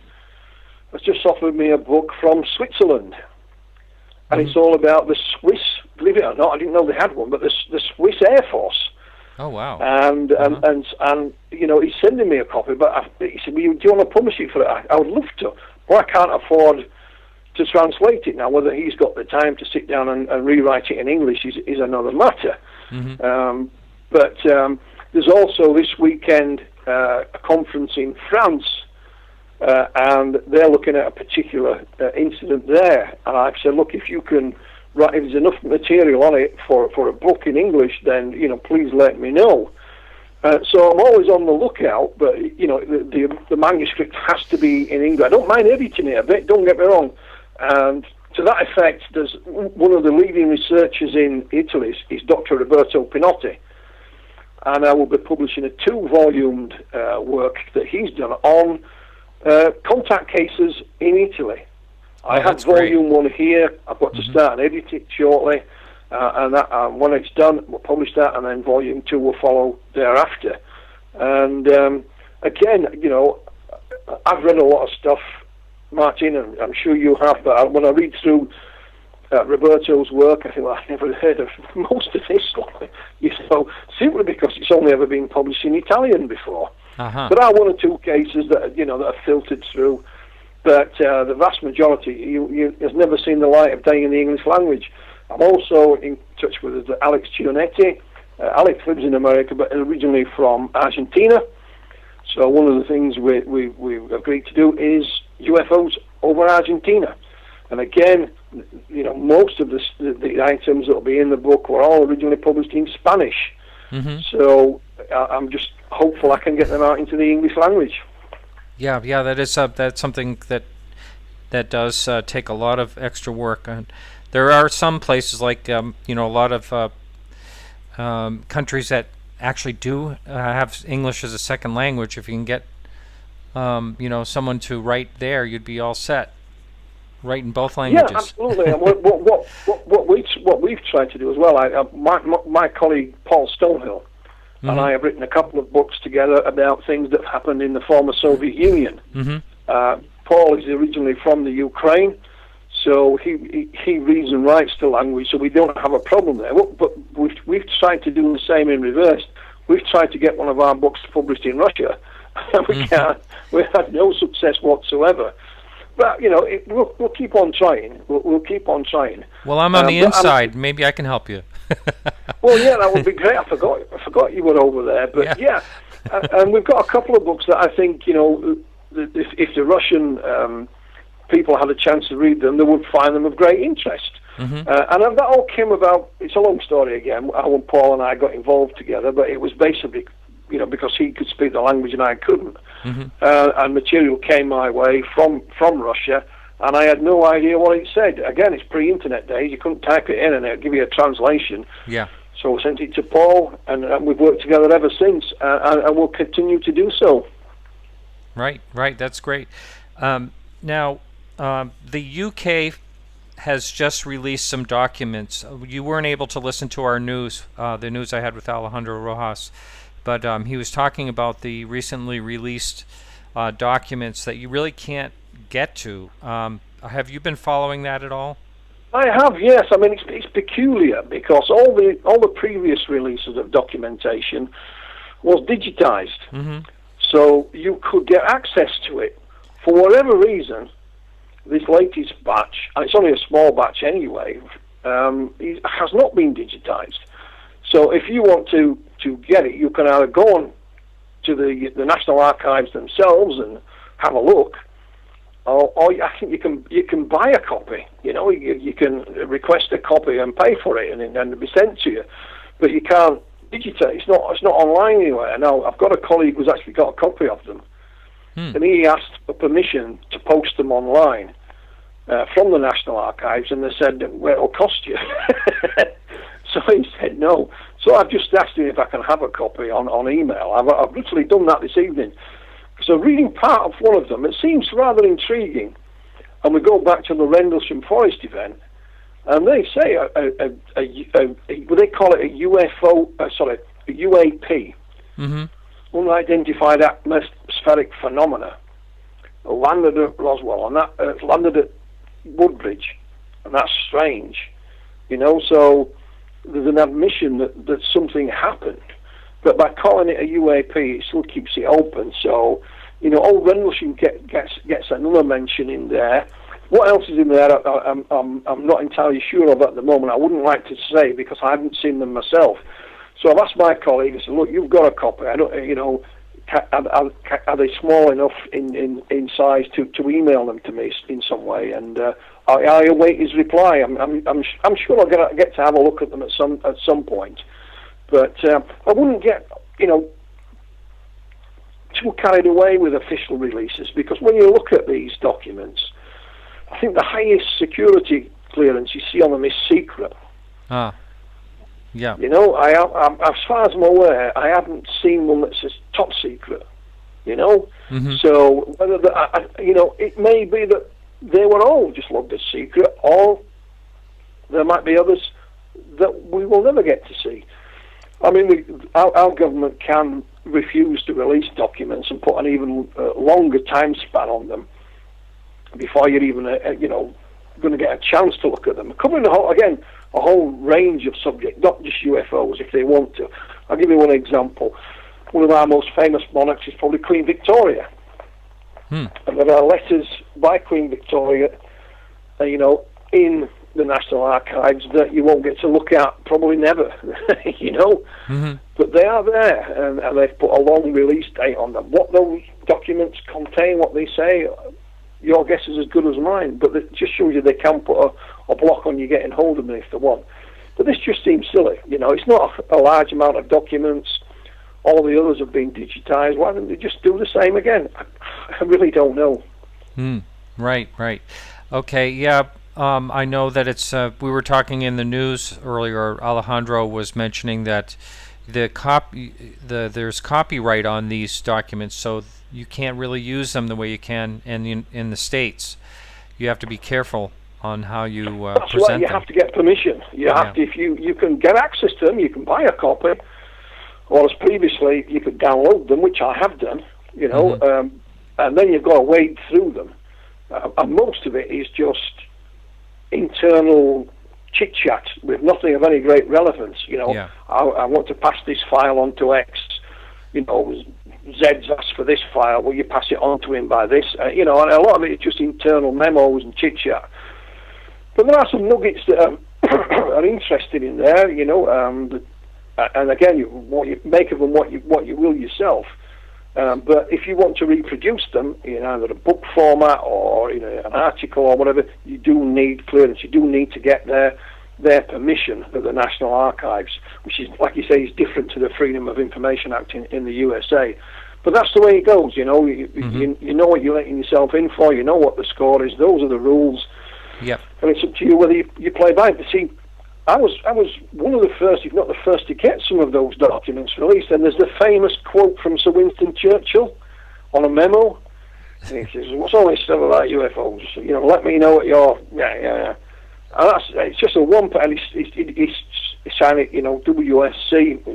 has just offered me a book from Switzerland, and it's all about the Swiss. Believe it or not, I didn't know they had one, but the Swiss Air Force. Oh wow! And he's sending me a copy, but he said, "Do you want to publish it for it?" I would love to. Well, I can't afford to translate it now. Whether he's got the time to sit down and rewrite it in English is another matter. But there's also this weekend a conference in France. And they're looking at a particular incident there, and I've said, look, if you can write, if there's enough material on it for a book in English, then please let me know. So I'm always on the lookout, but the manuscript has to be in English. I don't mind editing it a bit, don't get me wrong. And to that effect, there's one of the leading researchers in Italy is Dr. Roberto Pinotti, and I will be publishing a 2-volumed work that he's done on contact cases in Italy. I have volume 1 here. I've got to start and edit it shortly, and when it's done, we'll publish that, and then volume 2 will follow thereafter. And again, I've read a lot of stuff, Martin, and I'm sure you have, but when I read through Roberto's work, I think, well, I've never heard of most of this stuff, simply because it's only ever been published in Italian before. There are 1 or 2 cases that that are filtered through, but the vast majority has never seen the light of day in the English language. I'm also in touch with Alex Cionetti. Alex lives in America, but originally from Argentina. So one of the things we've agreed to do is UFOs over Argentina. And again, most of the items that will be in the book were all originally published in Spanish. So I'm just hopeful I can get them out into the English language. Yeah, that's something that does take a lot of extra work. And there are some places like a lot of countries that actually do have English as a second language. If you can get someone to write there, you'd be all set. Write in both languages. Yeah, absolutely. And what we've tried to do as well. My colleague Paul Stonehill and I have written a couple of books together about things that happened in the former Soviet Union. Paul is originally from the Ukraine, so he reads and writes the language, so we don't have a problem there. But we've tried to do the same in reverse. We've tried to get one of our books published in Russia, and we can't. We've had no success whatsoever. But we'll keep on trying. We'll keep on trying. Well, I'm on the inside. Maybe I can help you. Well, yeah, that would be great. I forgot you were over there. But yeah, and we've got a couple of books that I think if the Russian people had a chance to read them, they would find them of great interest. And that all came about. It's a long story again. How Paul and I got involved together, but it was basically because he could speak the language and I couldn't. And material came my way from Russia, and I had no idea what it said. Again, it's pre-internet days. You couldn't type it in and it'd give you a translation. Yeah. So I sent it to Paul, and we've worked together ever since, and we'll continue to do so. Right. That's great. Now, the UK has just released some documents. You weren't able to listen to our news, the news I had with Alejandro Rojas. but he was talking about the recently released documents that you really can't get to. Have you been following that at all? I have, yes. I mean, it's peculiar because all the previous releases of documentation was digitized, so you could get access to it. For whatever reason, this latest batch, and it's only a small batch anyway, it has not been digitized. So if you want to get it, you can either go on to the National Archives themselves and have a look, or I think you can buy a copy. You know, you can request a copy and pay for it, and it'll be sent to you. But you can't digitize. It's not online anywhere. Now I've got a colleague who's actually got a copy of them, and he asked for permission to post them online from the National Archives, and they said, well, it'll cost you. So he said no. So I've just asked him if I can have a copy on email. I've literally done that this evening. So reading part of one of them, it seems rather intriguing. And we go back to the Rendlesham Forest event, and they say they call it a UFO, a UAP, unidentified atmospheric phenomena, landed at Roswell, and that landed at Woodbridge, and that's strange, you know. So there's an admission that something happened, but by calling it a UAP, it still keeps it open. So, you know, old Rendlesham gets another mention in there. What else is in there? I'm not entirely sure of at the moment. I wouldn't like to say because I haven't seen them myself. So I've asked my colleague. I said, "Look, you've got a copy. I don't, you know, are they small enough in size to email them to me in some way?" And I await his reply. I'm sure I'll get to have a look at them at some point. But I wouldn't get, you know, too carried away with official releases, because when you look at these documents, I think the highest security clearance you see on them is secret. Yeah. You know, as far as I'm aware, I haven't seen one that says top secret. You know, so whether you know, it may be that they were all just logged as secret, or there might be others that we will never get to see. I mean, our government can refuse to release documents and put an even longer time span on them before you're even, you know, going to get a chance to look at them. Covering a whole range of subjects, not just UFOs, if they want to. I'll give you one example. One of our most famous monarchs is probably Queen Victoria. And there are letters by Queen Victoria, you know, in the National Archives that you won't get to look at, probably never, you know. But they are there, and they've put a long release date on them. What those documents contain, what they say, your guess is as good as mine. But it just shows you they can put a block on you getting hold of them if they want. But this just seems silly, you know. It's not a large amount of documents. All the others have been digitized. Why don't they just do the same again? I really don't know. Right. Okay, yeah. I know that it's. We were talking in the news earlier. Alejandro was mentioning that there's copyright on these documents, so you can't really use them the way you can in the States. You have to be careful on how you That's present right. You them. have to get permission. You have to, if you can get access to them, you can buy a copy. Or as previously, you could download them, which I have done, you know, and then you've got to wade through them. And most of it is just internal chit-chat with nothing of any great relevance, you know. I want to pass this file on to X, you know, Z's asked for this file, will you pass it on to him by this? You know, and a lot of it is just internal memos and chit-chat. But there are some nuggets that are interesting in there, you know, and again, what you make of them, what you will yourself. But if you want to reproduce them in either a book format or in an article or whatever, you do need clearance. You do need to get their permission at the National Archives, which is, like you say, is different to the Freedom of Information Act in the USA. But that's the way it goes. You know, you know what you're letting yourself in for. You know what the score is. Those are the rules. Yep. And it's up to you whether you play by it. But see, I was one of the first, if not the first, to get some of those documents released. And there's the famous quote from Sir Winston Churchill on a memo. And he says, "What's all this stuff about UFOs? You know, let me know what you're." Yeah. And it's just a one. And he sign it, WSC,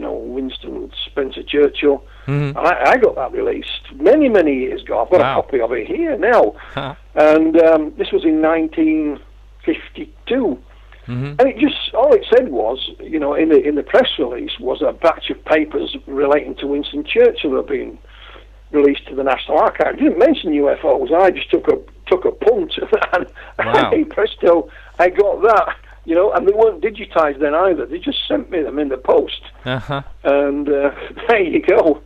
Winston Spencer Churchill. Mm-hmm. I got that released many years ago. I've got a copy of it here now. Huh. And this was in 1952. Mm-hmm. And all it said was, in the press release, was a batch of papers relating to Winston Churchill have been released to the National Archive. It didn't mention UFOs. I just took a punt, and hey, presto, I got that. And they weren't digitized then either. They just sent me them in the post. Uh-huh. And there you go.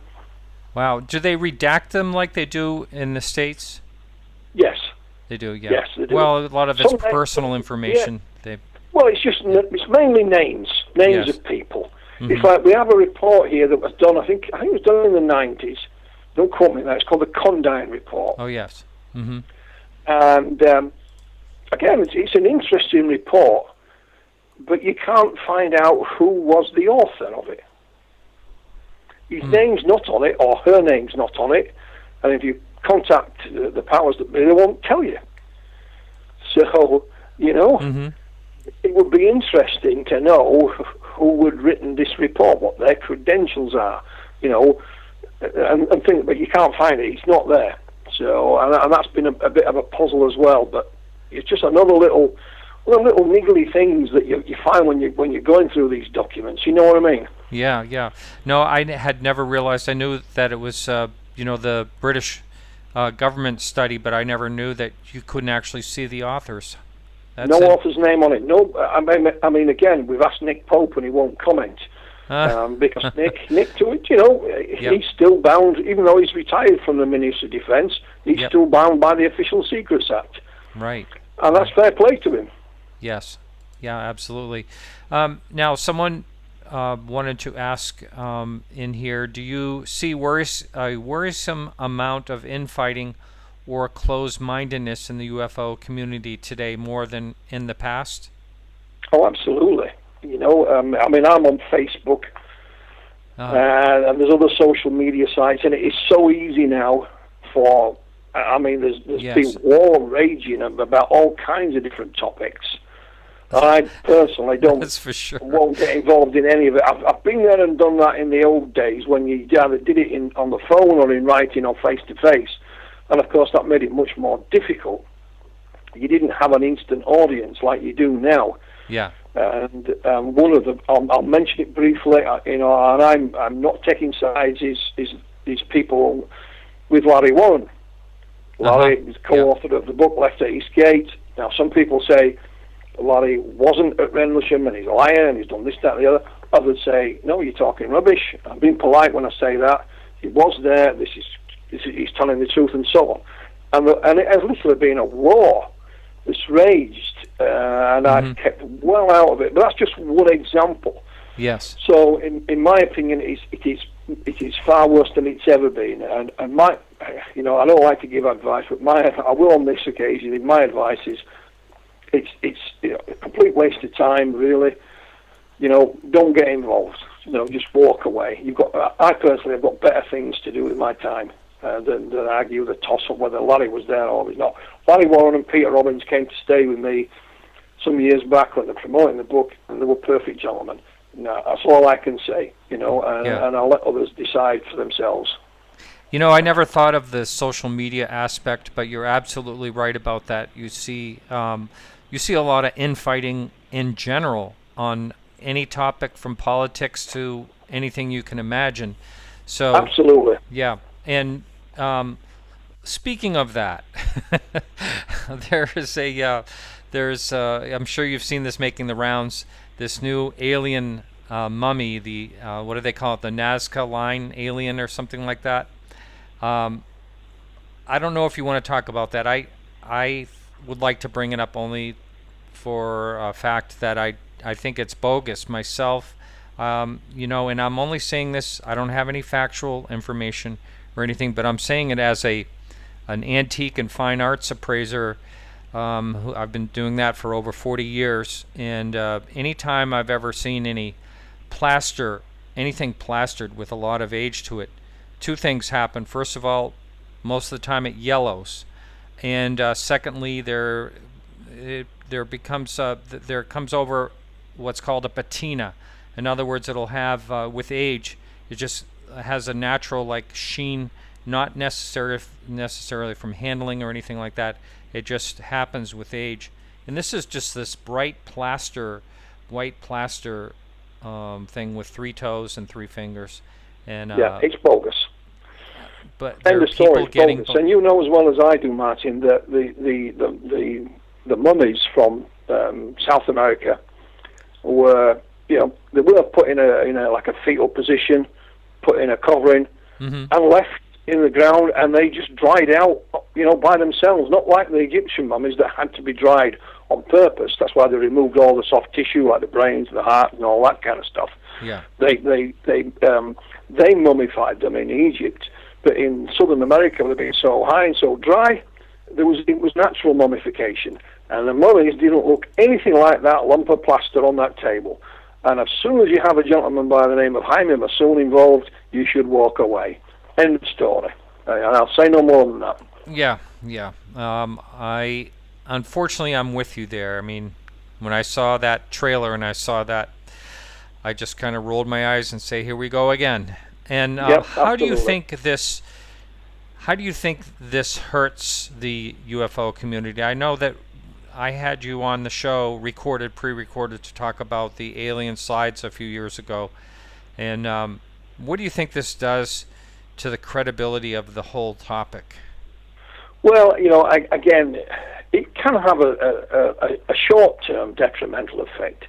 Wow. Do they redact them like they do in the States? Yes. They do, yeah. Yes, they do. Well, a lot of it's personal information. Yeah. Well, it's mainly names Yes. of people. Mm-hmm. In fact, we have a report here that was done, I think it was done in the 90s. Don't quote me on that. It's called the Condine Report. Oh, yes. Mm-hmm. And, again, it's an interesting report, but you can't find out who was the author of it. His name's not on it, or her name's not on it, and if you contact the powers that be, they won't tell you. So, Mm-hmm. it would be interesting to know who had written this report, what their credentials are, and think, but you can't find it. It's not there. So, and that's been a bit of a puzzle as well. But it's just another little niggly things that you find when you're going through these documents. You know what I mean? Yeah, yeah. No, I had never realized. I knew that it was, the British government study, but I never knew that you couldn't actually see the authors. No author's name on it. No, I mean, again, we've asked Nick Pope and he won't comment because Nick, to it, he's still bound, even though he's retired from the Ministry of Defence, he's still bound by the Official Secrets Act. Right. And that's fair play to him. Yes. Yeah, absolutely. Now, someone wanted to ask in here, do you see a worrisome amount of infighting or closed-mindedness in the UFO community today more than in the past? Oh, absolutely. I'm on Facebook, and there's other social media sites, and it is so easy now there's been war raging about all kinds of different topics. I personally That's for sure. won't get involved in any of it. I've been there and done that in the old days when you either did it on the phone or in writing or face-to-face. And of course, that made it much more difficult. You didn't have an instant audience like you do now. Yeah. And one of them, I'll mention it briefly. And I'm not taking sides. Is people with Larry Warren. Larry is co-author of the book Left at Eastgate. Now, some people say Larry wasn't at Rendlesham and he's a liar and he's done this, that, and the other. Others say, no, you're talking rubbish. I'm being polite when I say that. He was there. He's telling the truth, and so on. And it has literally been a war that's raged, and I've kept well out of it. But that's just one example. Yes. So, in my opinion, it is far worse than it's ever been. And I don't like to give advice, but I will on this occasion. My advice is, it's a complete waste of time, really. Don't get involved. Just walk away. I personally have got better things to do with my time than argue the toss-up whether Larry was there or was not. Larry Warren and Peter Robbins came to stay with me some years back when they were promoting the book, and they were perfect gentlemen. No, that's all I can say, and I'll let others decide for themselves. I never thought of the social media aspect, but you're absolutely right about that. You see a lot of infighting in general on any topic from politics to anything you can imagine. So absolutely. Yeah. And speaking of that, there's I'm sure you've seen this making the rounds, this new alien mummy, the what do they call it, the Nazca line alien or something like that. I don't know if you want to talk about that. I would like to bring it up only for a fact that I think it's bogus myself, and I'm only saying this, I don't have any factual information or anything, but I'm saying it as an antique and fine arts appraiser. I've been doing that for over 40 years, and anytime I've ever seen anything plastered with a lot of age to it, two things happen. First of all, most of the time it yellows, and secondly, there comes over what's called a patina. In other words, it'll have, with age, it just has a natural like sheen, not necessarily from handling or anything like that. It just happens with age. And this is just this white plaster thing with 3 toes and 3 fingers. And yeah, it's bogus. But there are people getting bogus. And you know as well as I do, Martin, that the mummies from South America were, you know, they were put in a like a fetal position, put in a covering, and left in the ground, and they just dried out, you know, by themselves. Not like the Egyptian mummies that had to be dried on purpose. That's why they removed all the soft tissue, like the brains, the heart, and all that kind of stuff. Yeah. They mummified them in Egypt, but in Southern America, they've been so high and so dry, it was natural mummification, and the mummies didn't look anything like that lump of plaster on that table. And as soon as you have a gentleman by the name of Jaime Masoon involved, you should walk away. End of story. And I'll say no more than that. Yeah. Unfortunately, I'm with you there. I mean, when I saw that trailer and I saw that, I just kind of rolled my eyes and say, "Here we go again." And how do you think this hurts the UFO community? I know that I had you on the show, pre-recorded, to talk about the alien slides a few years ago. And what do you think this does to the credibility of the whole topic? Well, you know, again, it can have a short-term detrimental effect,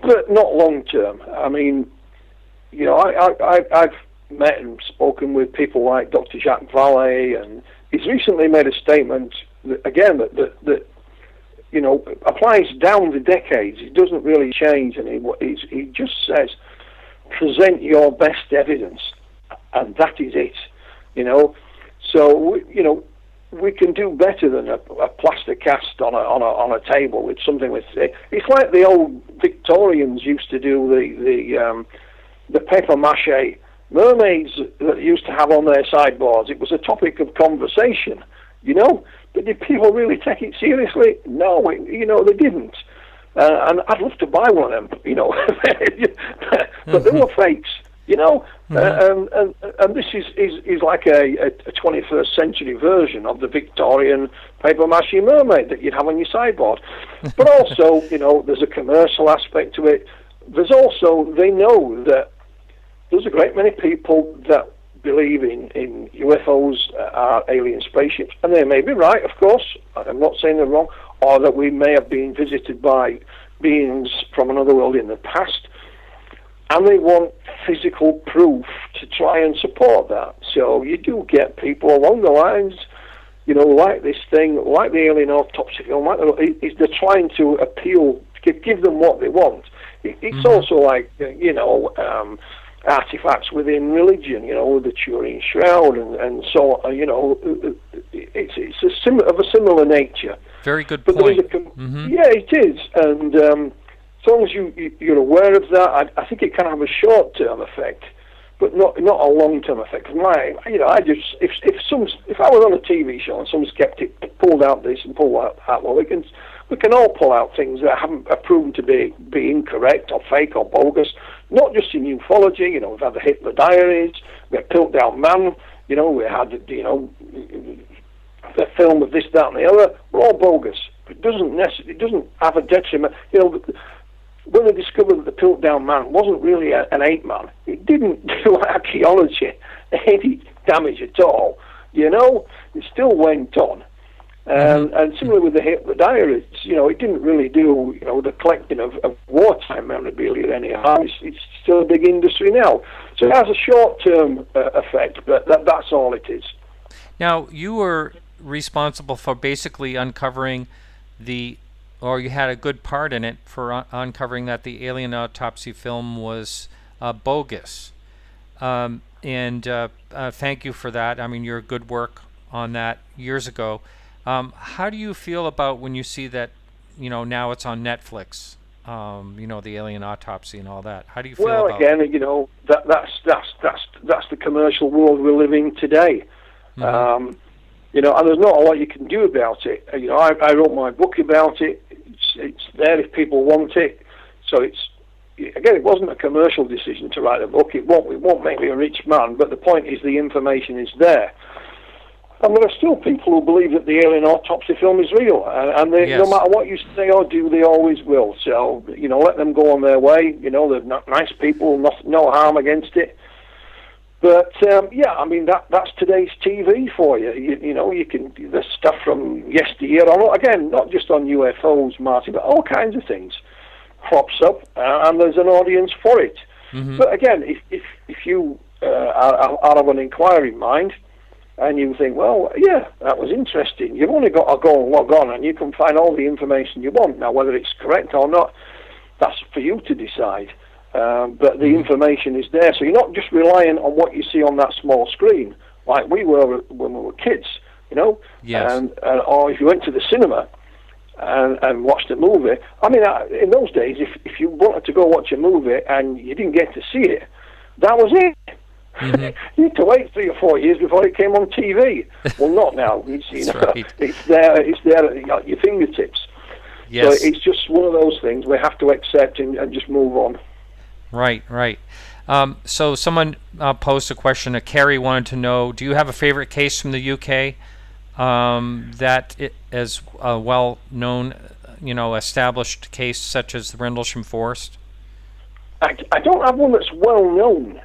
but not long-term. I mean, you know, I've met and spoken with people like Dr. Jacques Vallée, and he's recently made a statement that, again, that you know, applies down the decades. It doesn't really change, and he just says, present your best evidence, and that is it, you know. So, you know, we can do better than a plaster cast on a table with something with. It's like the old Victorians used to do the paper mache mermaids that they used to have on their sideboards. It was a topic of conversation, you know. But did people really take it seriously? No, you know, they didn't. And I'd love to buy one of them, you know. But they were fakes, you know. And this is like a 21st century version of the Victorian paper mache mermaid that you'd have on your sideboard. But also, you know, there's a commercial aspect to it. There's also, they know that there's a great many people that believe in UFOs are alien spaceships, and they may be right, of course. I'm not saying they're wrong, or that we may have been visited by beings from another world in the past, and they want physical proof to try and support that. So you do get people along the lines, you know, like this thing, like the alien autopsy film, they're trying to appeal, give them what they want. It's also like, you know, artifacts within religion, you know, the Turin Shroud and so on, you know, it's of a similar nature. Very good point. Yeah, it is, and as long as you're aware of that, I think it can have a short-term effect, but not a long-term effect. You know, if I was on a TV show and some skeptic pulled out this and pulled out that, well, we can all pull out things that are proven to be incorrect or fake or bogus. Not just in ufology, you know, we've had the Hitler Diaries, we had Piltdown Man, you know, we had, you know, the film of this, that, and the other. We're all bogus. It doesn't have a detriment. You know, when they discovered that the Piltdown Man wasn't really an ape man, it didn't do archaeology any damage at all. You know, it still went on. And similarly with the Hitler Diaries, you know, it didn't really do, you know, the collecting of wartime memorabilia any harm. It's still a big industry now. So it has a short-term effect, but that's all it is. Now, you were responsible for basically uncovering or you had a good part in it for uncovering that the alien autopsy film was bogus. And thank you for that. I mean, your good work on that years ago. How do you feel about when you see that, you know, now it's on Netflix, you know, the alien autopsy and all that? How do you feel about it? Well, again, you know, that's the commercial world we're living today. You know, and there's not a lot you can do about it. You know, I wrote my book about it. It's there if people want it. So again, it wasn't a commercial decision to write a book. It won't make me a rich man, but the point is the information is there. And there are still people who believe that the alien autopsy film is real, and they, no matter what you say or do, they always will. So, let them go on their way. They're not nice people, no harm against it. But, that's today's TV for you. You can, there's stuff from yesteryear, again, not just on UFOs, Marty, but all kinds of things crops up, and there's an audience for it. Mm-hmm. But again, if you are of an inquiring mind, and you think, well, yeah, that was interesting, you've only got to go and log on, and you can find all the information you want. Now, whether it's correct or not, that's for you to decide. But the information is there, so you're not just relying on what you see on that small screen, like we were when we were kids, Yes. And or if you went to the cinema and watched a movie. I mean, in those days, if you wanted to go watch a movie and you didn't get to see it, that was it. Mm-hmm. You had to wait 3 or 4 years before it came on TV. Well, not now. Right. It's there at your fingertips. Yes. So it's just one of those things we have to accept and just move on. Right. So someone posed a question. Carrie wanted to know, do you have a favorite case from the UK that is a well-known, established case such as the Rendlesham Forest? I don't have one that's well-known.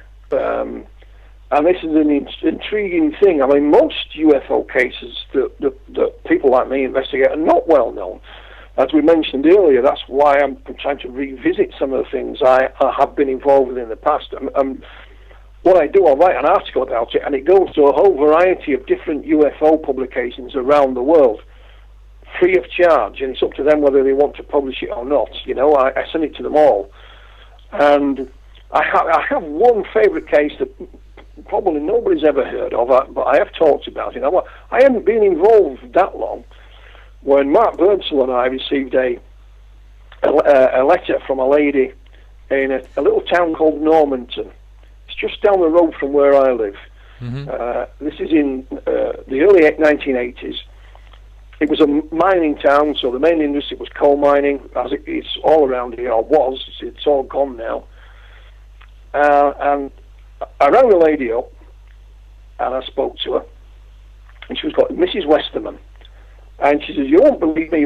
And this is an intriguing thing. I mean, most UFO cases that people like me investigate are not well known. As we mentioned earlier, that's why I'm trying to revisit some of the things I have been involved with in the past. What I do, I'll write an article about it, and it goes to a whole variety of different UFO publications around the world, free of charge, and it's up to them whether they want to publish it or not. I send it to them all. And I have one favourite case that probably nobody's ever heard of, but I have talked about it. I haven't been involved that long. When Mark Birdsall and I received a letter from a lady in a little town called Normanton. It's just down the road from where I live. Mm-hmm. This is in the early 1980s. It was a mining town, so the main industry was coal mining, as it's all around here, or was. It's all gone now. And I rang the lady up, and I spoke to her, and she was called Mrs. Westerman. And she says, you won't believe me.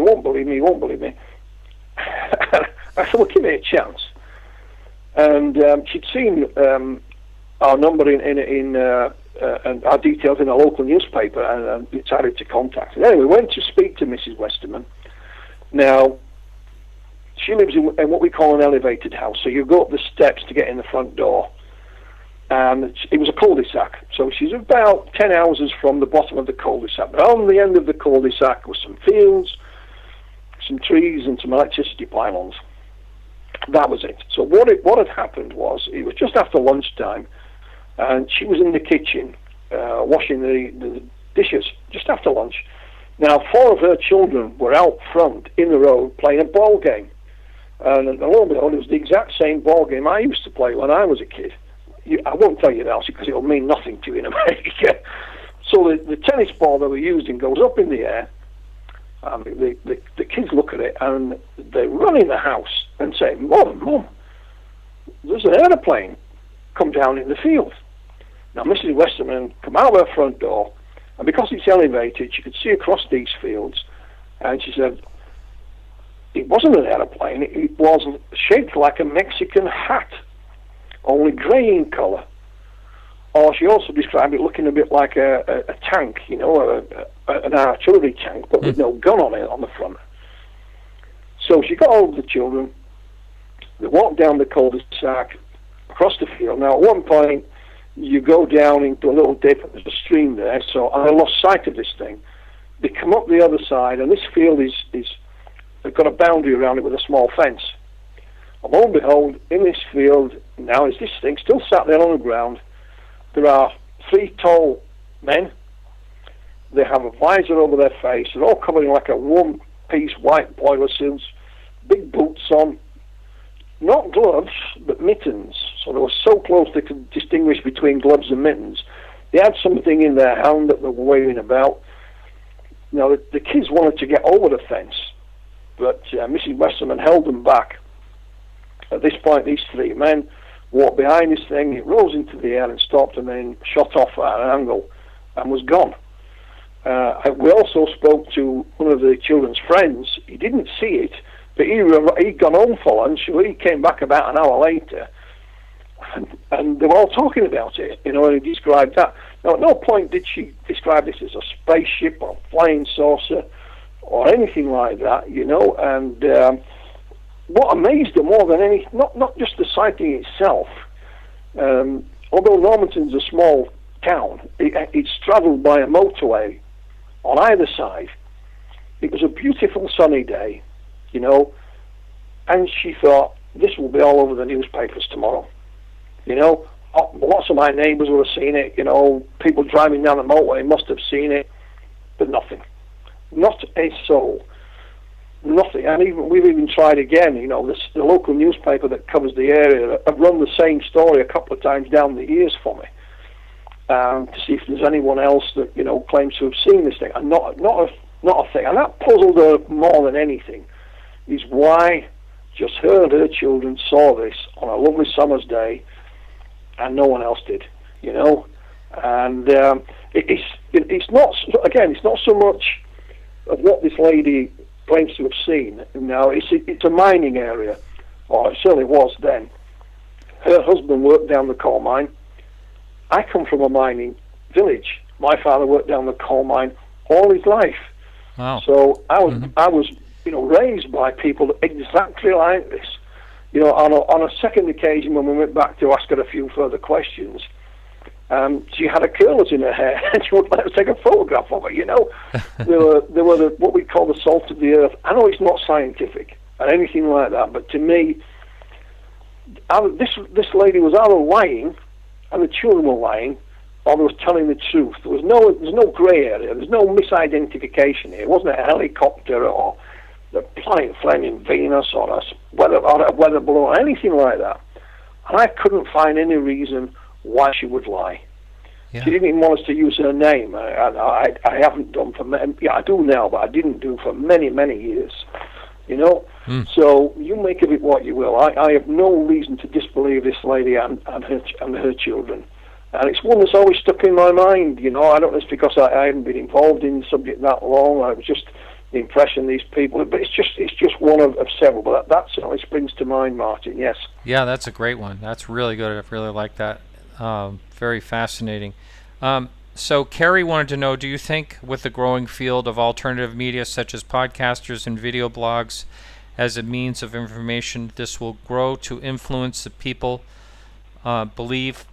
I said, well, give me a chance. And she'd seen our number and our details in a local newspaper, and decided to contact her. Anyway, we went to speak to Mrs. Westerman. Now, she lives in what we call an elevated house, so you go up the steps to get in the front door. And it was a cul-de-sac, so she's about 10 houses from the bottom of the cul-de-sac. But on the end of the cul-de-sac was some fields, some trees, and some electricity pylons. That was it. So what had happened was, it was just after lunchtime, and she was in the kitchen washing the dishes just after lunch. Now, 4 of her children were out front in the road playing a ball game. And lo and behold, it was the exact same ball game I used to play when I was a kid. I won't tell you that because it'll mean nothing to you in America. So the tennis ball they were using goes up in the air, and the kids look at it, and they run in the house and say, Mum, there's an aeroplane come down in the field. Now, Mrs. Westerman come out of her front door, and because it's elevated, she could see across these fields, and she said, it wasn't an aeroplane, it was shaped like a Mexican hat, only grey in colour. Or she also described it looking a bit like a tank, an artillery tank, but with no gun on it on the front. So she got hold of the children, they walked down the cul-de-sac, across the field. Now, at one point, you go down into a little dip, and there's a stream there, so I lost sight of this thing. They come up the other side, and this field they've got a boundary around it with a small fence. And lo and behold, in this field, now is this thing still sat there on the ground. There are 3 tall men. They have a visor over their face. They're all covered in like a one-piece white boiler suits, big boots on, not gloves, but mittens. So they were so close they could distinguish between gloves and mittens. They had something in their hand that they were waving about. Now, the kids wanted to get over the fence, but Mrs. Westerman held them back. At this point, these three men walked behind this thing, it rose into the air and stopped, and then shot off at an angle and was gone. We also spoke to one of the children's friends. He didn't see it, but he'd gone home for lunch. He came back about an hour later, and they were all talking about it, and he described that. Now, at no point did she describe this as a spaceship or flying saucer or anything like that, and what amazed her more than anything, not just the sighting itself, although Normanton's a small town, it's straddled by a motorway on either side. It was a beautiful sunny day, and she thought, this will be all over the newspapers tomorrow. Lots of my neighbours would have seen it, people driving down the motorway must have seen it, but nothing. Not a soul. Nothing. And we've even tried again, the local newspaper that covers the area have run the same story a couple of times down the years for me, to see if there's anyone else that, claims to have seen this thing. And not a thing. And that puzzled her more than anything, is why just her and her children saw this on a lovely summer's day and no one else did, And it's not so much of what this lady claims to have seen. Now, it's a mining area, or it certainly was then. Her husband worked down the coal mine. I come from a mining village. My father worked down the coal mine all his life. Wow. So I was raised by people exactly like this. On a second occasion when we went back to ask her a few further questions, she had a curlers in her hair, and she wouldn't let us take a photograph of her. There were what we call the salt of the earth. I know it's not scientific or anything like that, but to me, this lady was either lying, and the children were lying, or they was telling the truth. There's no grey area. There's no misidentification here. It wasn't a helicopter or the planet flaming Venus or a weather balloon or anything like that. And I couldn't find any reason why she would lie. Yeah. She didn't even want us to use her name. I haven't done for many. Yeah, I do now, but I didn't do for many, many years. So you make of it what you will. I have no reason to disbelieve this lady and her children. And it's one that's always stuck in my mind. I don't know if it's because I haven't been involved in the subject that long. I was just the impression these people. But it's just one of several. But that certainly springs to mind, Martin. Yes. Yeah, that's a great one. That's really good. I really like that. Very fascinating. So Carrie wanted to know, do you think with the growing field of alternative media such as podcasters and video blogs as a means of information, this will grow to influence the people believe...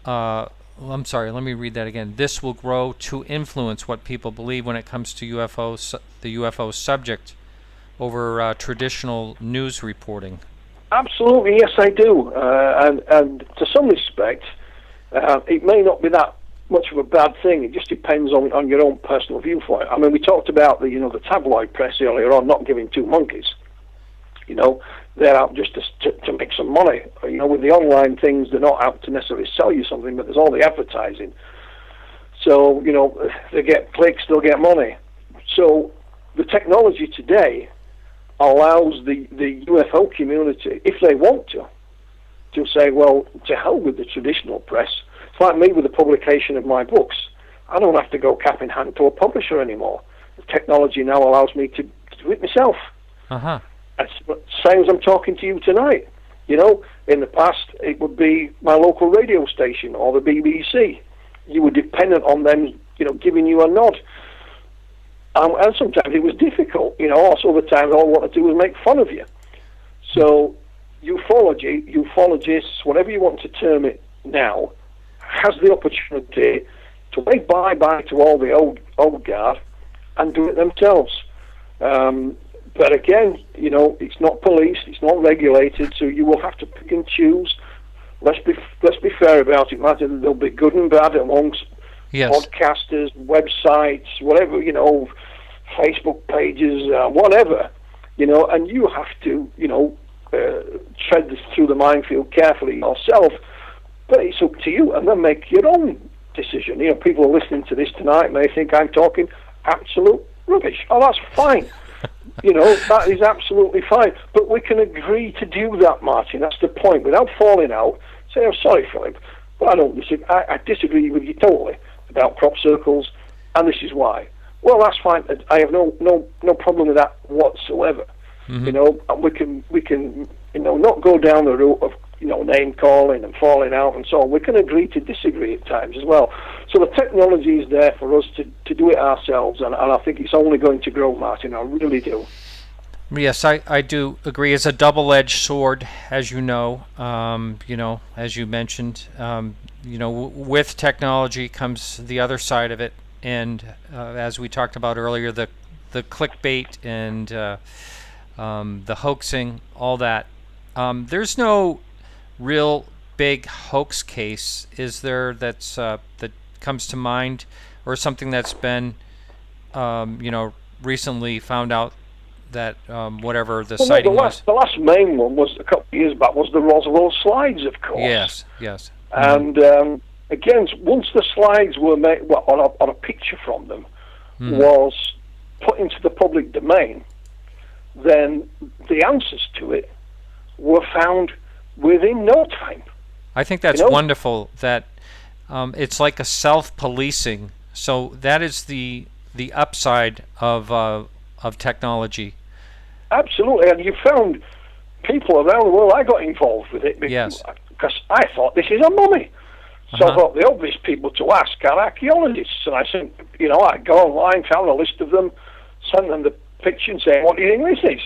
I'm sorry, let me read that again. This will grow to influence what people believe when it comes to UFOs, the UFO subject, over traditional news reporting. Absolutely, yes, I do. And to some respect, it may not be that much of a bad thing. It just depends on your own personal view for it. I mean, we talked about the tabloid press earlier on not giving two monkeys. They're out just to make some money. With the online things, they're not out to necessarily sell you something, but there's all the advertising. So, they get clicks, they'll get money. So the technology today allows the UFO community, if they want to say, well, to hell with the traditional press. It's like me with the publication of my books. I don't have to go cap in hand to a publisher anymore. The technology now allows me to do it myself. Uh-huh. Same as I'm talking to you tonight. In the past, it would be my local radio station or the BBC. You were dependent on them, giving you a nod. And sometimes it was difficult, Also, other times all I wanted to do was make fun of you. So, ufologists, whatever you want to term it now, has the opportunity to say bye-bye to all the old guard and do it themselves. But again, it's not policed, it's not regulated, so you will have to pick and choose. Let's be fair about it, Martin. There'll be good and bad amongst podcasters, websites, whatever, Facebook pages, whatever, and you have to, tread through the minefield carefully yourself. But it's up to you, and then make your own decision. People listening to this tonight may think I'm talking absolute rubbish. Oh, that's fine. that is absolutely fine. But we can agree to do that, Martin. That's the point. Without falling out, say, "I'm sorry, Philip, but I don't disagree. I disagree with you totally about crop circles, and this is why." Well, that's fine. I have no problem with that whatsoever. And we can not go down the route of name calling and falling out and so on. We can agree to disagree at times as well. So the technology is there for us to do it ourselves, and I think it's only going to grow, Martin. I really do. Yes, I do agree. It's a double-edged sword, as you know. As you mentioned, with technology comes the other side of it, and as we talked about earlier, the clickbait and the hoaxing, all that. There's no real big hoax case, is there, that's that comes to mind, or something that's been recently found out that whatever the sighting was? The last main one was a couple of years back, was the Roswell slides, of course. Yes. And again, once the slides were made, on a picture from them was put into the public domain, then the answers to it were found within no time. I think that's wonderful that it's like a self-policing. So that is the upside of technology. Absolutely, and you found people around the world. I got involved with it because I thought this is a mummy. So I thought the obvious people to ask are archaeologists, and I sent, I'd go online, found a list of them, sent them the picture and saying, "What do you think this is?"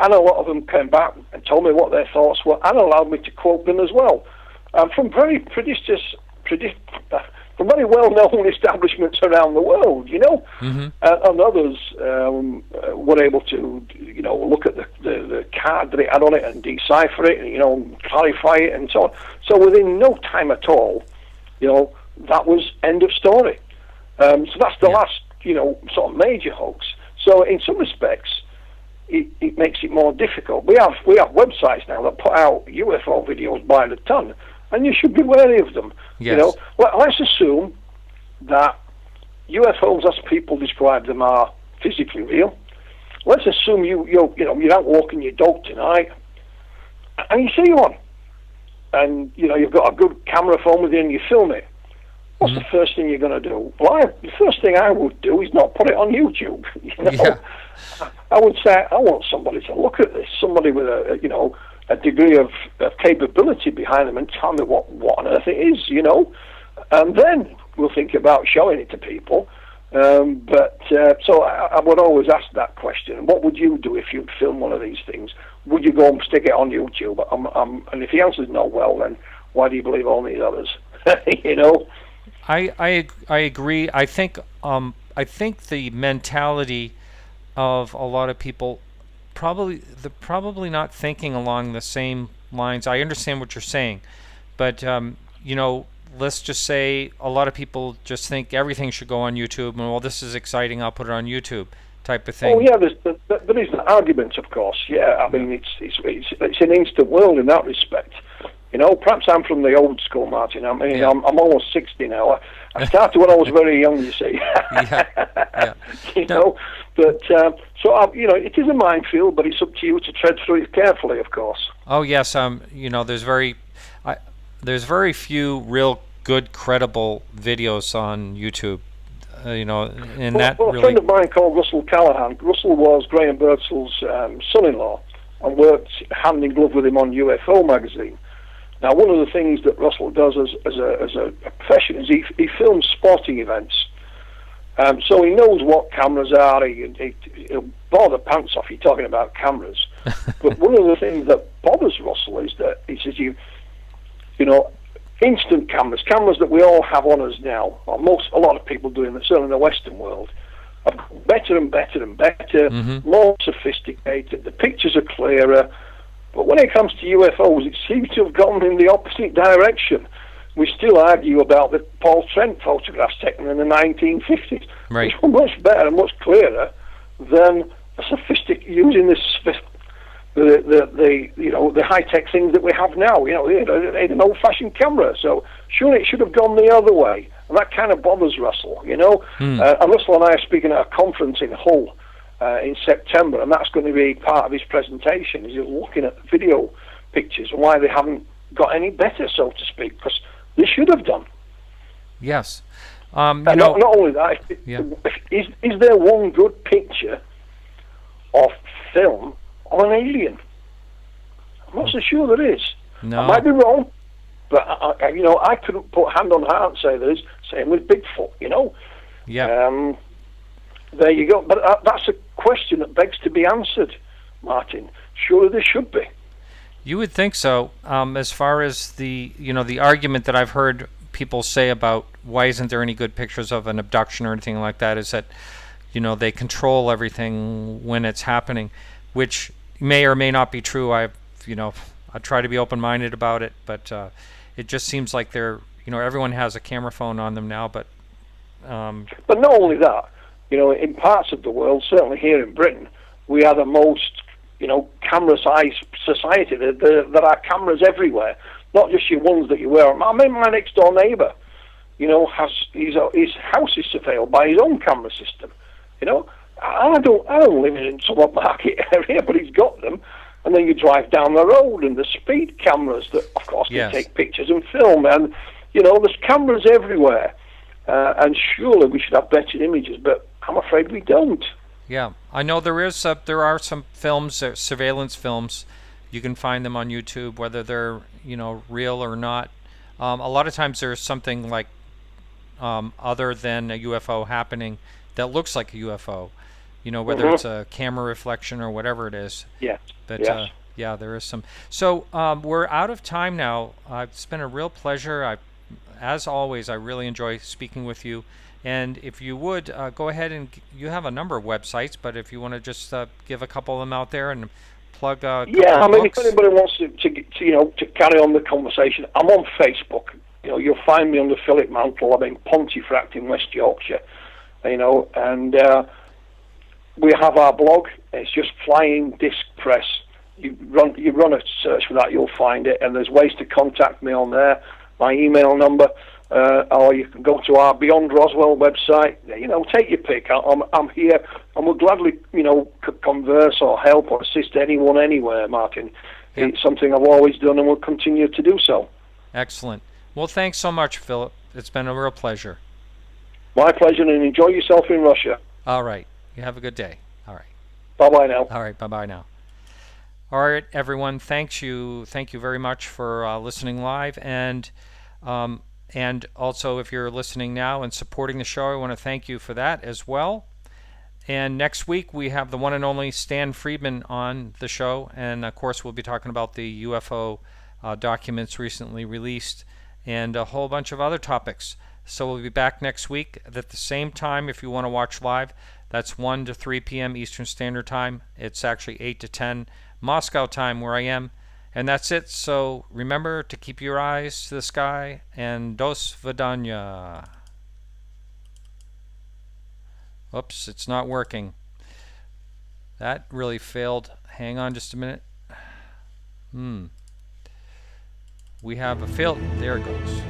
And a lot of them came back and told me what their thoughts were, and allowed me to quote them as well, from very from very well-known establishments around the world, and others were able to, look at the card that it had on it and decipher it, and clarify it and so on. So within no time at all, that was end of story. So that's the last, sort of major hoax. So in some respects, it makes it more difficult. We have websites now that put out UFO videos by the ton, and you should be wary of them. Yes. Let's assume that UFOs, as people describe them, are physically real. Let's assume you're out walking your dog tonight, and you see one, and you've got a good camera phone with you, and you film it. What's the first thing you're going to do? Well, the first thing I would do is not put it on YouTube. I would say, I want somebody to look at this, somebody with a degree of capability behind them, and tell me what on earth it is, and then we'll think about showing it to people. So I would always ask that question: what would you do if you'd film one of these things? Would you go and stick it on YouTube? And if the answer is no, well then, why do you believe all these others? I agree. I think the mentality of a lot of people probably not thinking along the same lines. I understand what you're saying, but let's just say a lot of people just think everything should go on YouTube, and well, this is exciting, I'll put it on YouTube, type of thing. Oh yeah, there is an argument, of course. Yeah, I mean it's an instant world in that respect. Perhaps I'm from the old school, Martin. I mean, I'm almost 60 now. I started when I was very young, you see. But it is a minefield, but it's up to you to tread through it carefully, of course. Oh yes, there's very few real good, credible videos on YouTube. A friend of mine called Russell Callahan. Russell was Graham Birdsall's son-in-law, and worked hand in glove with him on UFO magazine. Now, one of the things that Russell does as a profession is he films sporting events. So he knows what cameras are. He'll bore the pants off you talking about cameras. But one of the things that bothers Russell is that he says instant cameras that we all have on us now, or a lot of people do, certainly in the Western world, are better and better and better, more sophisticated. The pictures are clearer. But when it comes to UFOs, it seems to have gone in the opposite direction. We still argue about the Paul Trent photographs taken in the 1950s, which were much better and much clearer than using the high tech things that we have now. An old fashioned camera. So surely it should have gone the other way, and that kind of bothers Russell. And Russell and I are speaking at a conference in Hull in September, and that's going to be part of his presentation. He's looking at the video pictures and why they haven't got any better, so to speak, because they should have done. Yes. Not only that, is there one good picture of film on an alien? I'm not so sure there is. No. I might be wrong, but I couldn't put hand on heart and say there is. Same with Bigfoot, Yeah. There you go. But that's a question that begs to be answered, Martin. Surely there should be. You would think so. As far as the argument that I've heard people say about why isn't there any good pictures of an abduction or anything like that is that, they control everything when it's happening, which may or may not be true. I try to be open-minded about it, but it just seems like everyone has a camera phone on them now. But not only that, in parts of the world, certainly here in Britain, we are the most camera-sized society. There are cameras everywhere, not just your ones that you wear. I mean, my next-door neighbour, has his house is surveilled by his own camera system. I don't live in some upmarket area, but he's got them. And then you drive down the road, and there's speed cameras that, of course, can take pictures and film. And there's cameras everywhere. And surely we should have better images, but I'm afraid we don't. Yeah, I know there are some films, surveillance films. You can find them on YouTube, whether they're real or not. A lot of times there's something like other than a UFO happening that looks like a UFO. Whether it's a camera reflection or whatever it is. Yeah. But there is some. So we're out of time now. It's been a real pleasure. As always, I really enjoy speaking with you. And if you would, go ahead and you have a number of websites, but if you want to just give a couple of them out there and plug if anybody wants to carry on the conversation, I'm on Facebook. You'll find me under Philip Mantle. I'm in Pontefract in West Yorkshire. And we have our blog. It's just Flying Disc Press. You run a search for that, you'll find it. And there's ways to contact me on there. My email number, or you can go to our Beyond Roswell website. Take your pick. I'm here, and we'll gladly, converse or help or assist anyone anywhere, Martin. Yep. It's something I've always done and will continue to do so. Excellent. Well, thanks so much, Philip. It's been a real pleasure. My pleasure, and enjoy yourself in Russia. All right. You have a good day. All right. Bye-bye now. All right. Bye-bye now. All right, everyone. Thank you very much for listening live, and also if you're listening now and supporting the show, I want to thank you for that as well. And next week we have the one and only Stan Friedman on the show, and of course we'll be talking about the UFO documents recently released and a whole bunch of other topics. So we'll be back next week at the same time. If you want to watch live, that's 1 to 3 p.m. Eastern Standard Time. It's actually 8 to 10 Moscow time where I am. And that's it. So remember to keep your eyes to the sky, and dos vidanya. Oops, it's not working. That really failed. Hang on just a minute. We have a failed. There it goes.